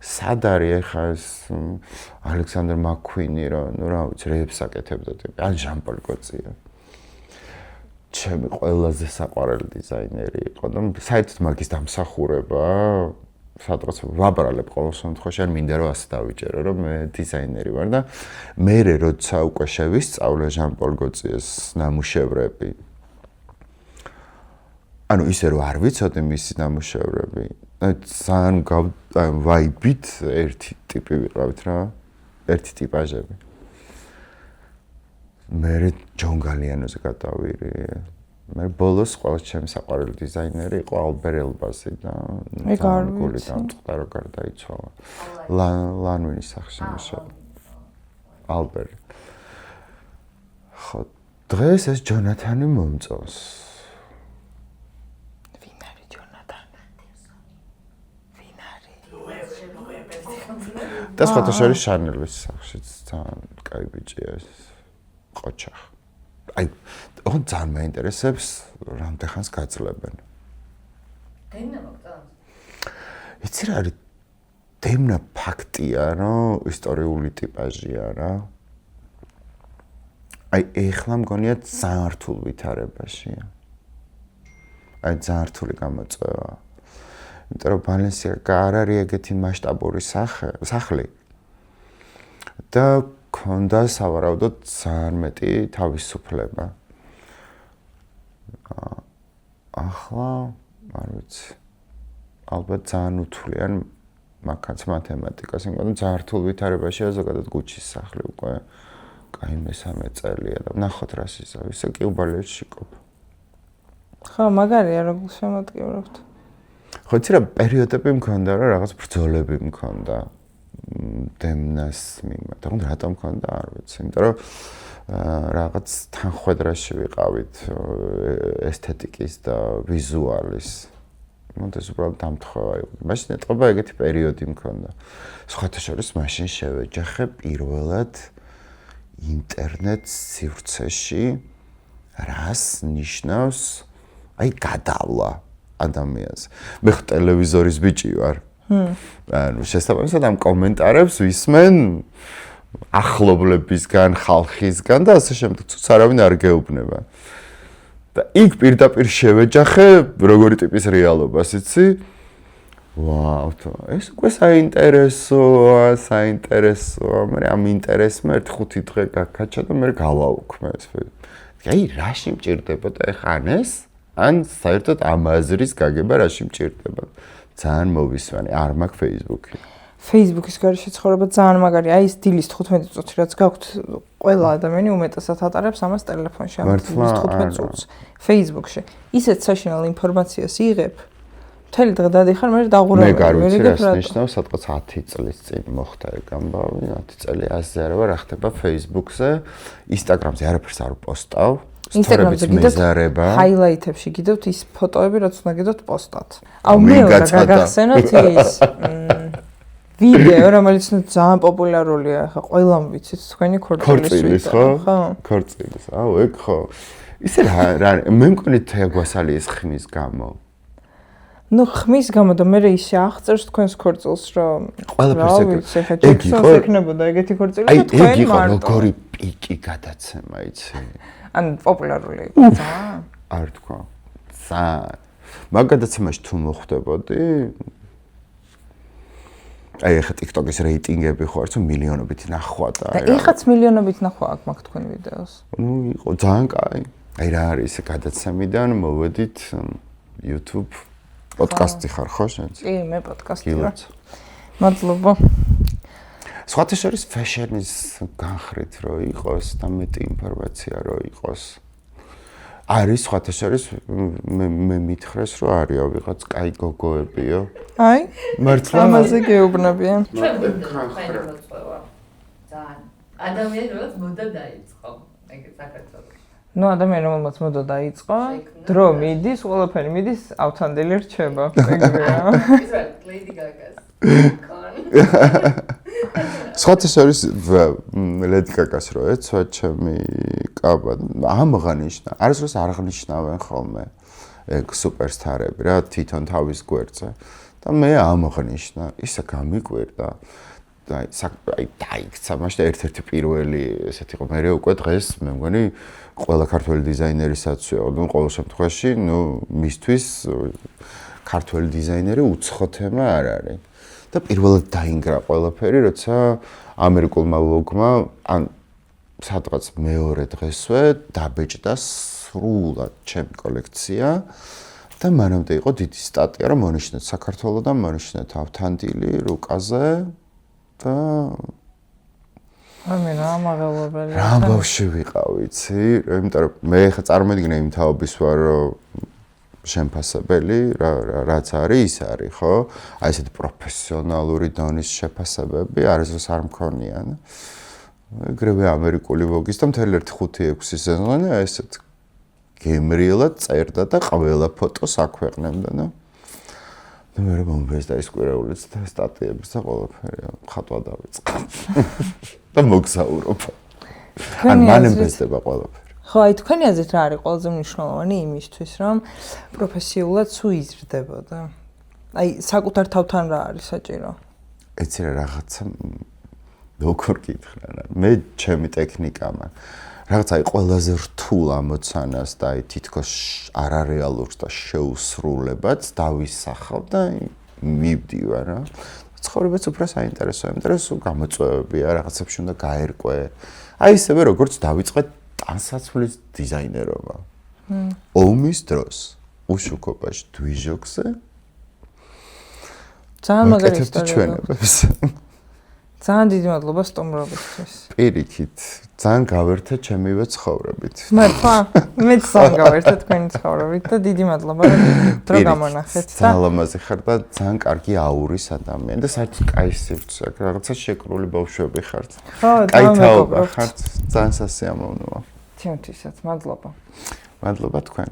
სად არის ახლა ეს ალექსანდრ მაკუინი ნუ რა ვიცი რეებს აკეთებდა ან ჟან-პოლ გოცია ჩემი ყველაზე საყვარელი დიზაინერი იყო და საერთოდ მაგის დამსახურება სადღაც ვაბრალებ ყოველ შემთხვევაში არ მინდა რომ ასე დავიჭერო რომ მე დიზაინერი ვარ და მე როცა უკვე შევისწავლე ჟან-პოლ გოციეს ნამუშევრები ანუ ისე რომ არ ვიცოდი მისი ნამუშევრები ძალიან ვაიბით ერთი ტიპი ვიყავით რა ერთი ტიპაჟები მე ჯონ გალიანოზე გადავირი მე ბოლოს ყველა ჩემი საყვარელი დიზაინერი იყო ალბერ ელბასი და გული დამწყდა რომ გარდაიცვალა ლანვინის სახში მუშაობდა ალბერ ხო დღეს ეს ჯონათანი მომწონს და სხვათა შორის შანელის სახშიც ძალიან კაი ბიჭია ეს ყოჩა. აი, ოღონდ ძალიან მაინტერესებს რამდენ ხანს გაძლევენ. დემნა მოგწონს? იცი რა არის? დემნა ფაქტია, რომ ისტორიული ტიპაჟია რა. აი, ეხლა მგონია ძალიან რთულ ვითარებაშია. აი, ძალიან რთული გამოწვევა. იმიტომ რომ ბალენსიაგა არ არის ეგეთი მასშტაბური სახლი და ქონდა სავარაუდოდ ძალიან მეტი თავისუფლება. ახლა არ ვიცი. ალბათ ძალიან უთვლიან მაგაც მათემატიკას, იმიტომ რომ ძალიან რთულ ვითარებაშია ზოგადად გუჩის სახლი უკვე კაი მესამე წელია და ნახოთ რა სიზავი, ისე კი უბალეთში ყოფ. ხო, მაგარია როგორ შემოდგებთ. ხო, იცი რა პერიოდები მქონდა რა რაღაც ბრძოლები მქონდა დემნას მიმართ. თქო რატომ მქონდა არ ვიცი, იმიტომ რომ რაღაც თანხwebdriverში ვიყავით ესთეტიკის და ვიზუალის. ეს უბრალოდ დამთხევა იყო. მაშინ ეტყობა ეგეთი პერიოდი მქონდა. სხვათა შორის მაშინ შევეჯახე პირველად ინტერნეტ სივრცეში რას ნიშნავს აი გადავლა ადამიანს. მე ხო ტელევიზორის ბიჭი ვარ. ანუ შესაბამისად ამ კომენტარებს ვისმენ ახლობლებისგან, ხალხისგან და ასე შემდეგ, თუც არავინ არ გეუბნება. და იქ პირდაპირ შევეჯახე როგორი ტიპის რეალობას, იცი? ვაუ, ეს უკვე საინტერესოა, მე ამ ინტერესმა 1-5 დღე გაქაჩა და მე გავაუქმე ეს. აი, რაში მჭირდებოდა ეხა ეს? ან საერთოდ ამ აზრის გაგება რაში მჭირდება? ძალიან მოვისმენი, არ მაქვს Facebook-ი. Facebook-ის გარეშე ცხოვრება ძალიან მაგარია. აი ეს დილის 15 წუთი რაც გაქვთ, ყველა ადამიანი უმეტესად ატარებს ამას ტელეფონში, ამ დილის 15 წუთს Facebook-ში. ისეთ საშინელ ინფორმაციას იღებ. მთელი დღე დადიხარ, მე დაღურავდი. მე გარვიცი რას ნიშნავს, სადღაც 10 წლის წინ მოხდა ეგ ამბავი, 10 წელი ასე არა ვარ, რა ხდება Facebook-ზე, Instagram-ზე არაფერს არ ვპოსტავ. Instagram-ზე გიდევთ ჰაილაითებში გიდევთ ის ფოტოები, რაც უნდა გიდევთ პოსტად. აუ მე გაგახსენოთ ის ვიდეო, რომელიც ძალიან პოპულარულია, ხა ყველამ ვიცით თქვენი ქორწილის ხო? ქორწილის. აუ ეგ ხო. ისე რა მე მგონი თეაგვასალი ეს ხმის გამო. ნუ ხმის გამო და მე ისე აღწერს თქვენს ქორწილს, რომ ყველაფერს ეგ იყო ექნებოდა ეგეთი ქორწილი და თქვენ აი ეგ იყო როგორი პიკი გადაცემა, იცი? ან პოპულარული იყო ძალიან. არ თქვა. ძალიან. მაგ გადაცემაში თუ მოხვდებოდი აი ახლა TikTok-ის რეიტინგები ხო არც მილიონობით ნახვა და ეხაც მილიონობით ნახვა აქვს მაგ თქვენ ვიდეოს. ნუ იყო ძალიან კაი. აი რა არის ეს გადაცემიდან მოვედით YouTube პოდკასტი ხარ ხო შენც? კი, მე პოდკასტი ვარ. მადლობა. სხვათა შორის ფეშენის განხრით რო იყოს და მეტი ინფორმაცია რო იყოს. არის სხვათა შორის მე მითხრეს რომ არისო ვიღაც კაი გოგოებიო. აი, მართლა ამაზე გეუბნებიან. ძალიან ადამიანი როგორც მოდა დაიწყო ეგ საქართველოს. ნუ ადამიანი რომელმაც მოდო დაიწყო, დრო მიდის, ყველაფერი მიდის, ავთანდილი რჩება. ეგრეა. ის რა Lady Gaga-ს. სხვათა შორის Lady Gaga-ს რო ეცვა ჩემი კაბა ამღანიშნა. არის როს არ აღნიშნავენ ხოლმე. ეგ სუპერსტარები რა თვითონ თავის გვერდზე. და მე ამღანიშნა, ისა გამიკვირდა. აი დაიქცა მაშინ ერთ-ერთი პირველი ესეთი იყო მე უკვე დღეს მე მგონი ყველა ქართველი დიზაინერისაცვია ნუ ყოველ შემთხვევაში ნუ მისთვის ქართველი დიზაინერი უცხო თემა არ არის და პირველად დაინგრა ყველაფერი როცა ამერიკულმა ლოგმა ან სადღაც მეორე დღესვე დაბეჭდა სრულად ჩემი კოლექცია და მანამდე იყო დიდი სტატია რომ მონიშნეთ საქართველოდან მონიშნეთ ავთანდილი რუკაზე და ამე რა მაგალობელი რა ბავშვი ვიყავ იცი იმიტომ რომ მე ხა წარმოიდგინე იმ თაობის ვარ რომ შემფასებელი რაც არის ის არის ხო აი ესეთი პროფესიონალური დონის შეფასებები არის არ მქონიან ეგრევე ამერიკული ვოგის და მთელი 1-5-6 სეზონი ესეთ გემრიელად წერდა და ყველა ფოტოს აქვეყნებდა და მე რა მომბეს და ის კვირეულიც და სტატიების და ყველაფერი ხატვა დავიწყე და მოგზაურობ ან მანემბესდება ყველაფერი ხო აი თქვენი აზრით რა არის ყველაზე მნიშვნელოვანი იმისთვის რომ პროფესიულად სულ იზრდებოდა აი საკუთარ თავთან რა არის საჭირო ეცი რა რაღაცა როგორ გითხრა მე ჩემი ტექნიკა მაქვს რაღაც აი ყველაზე რთულ ამოცანას და აი თითქოს არარეალურს და შეუსრულებად დავისახავ და მივდივარ რა. ცხოვრებაც უფრო საინტერესოა, იმიტომ რომ სულ გამოწვევებია, რაღაცებში უნდა გაერკვე. აი ისევე როგორც დავიწყე ტანსაცმლის დიზაინერობა. ომის დროს უშუქობაში დვიჟოქზე ძალიან მაგარი ისტორია. ძალიან დიდი მადლობა სტუმრობისთვის. პირიქით, ძალიან გავერთე ჩემივე ცხოვრებით. მართლა? მეც ძალიან გავერთე თქვენი ცხოვრებით და დიდი მადლობა რომ დრო გამონახეთ და ძალიან ლამაზი ხარ და ძალიან კარგი აურის ადამიანი და საერთოდ კაი სივრცე აქვს, რაღაცა შეკრული ბავშვები ხართ. ხო, კაი თაობა ხართ, ძალიან სასიამოვნოა. ჩემთვისაც მადლობა. მადლობა თქვენ.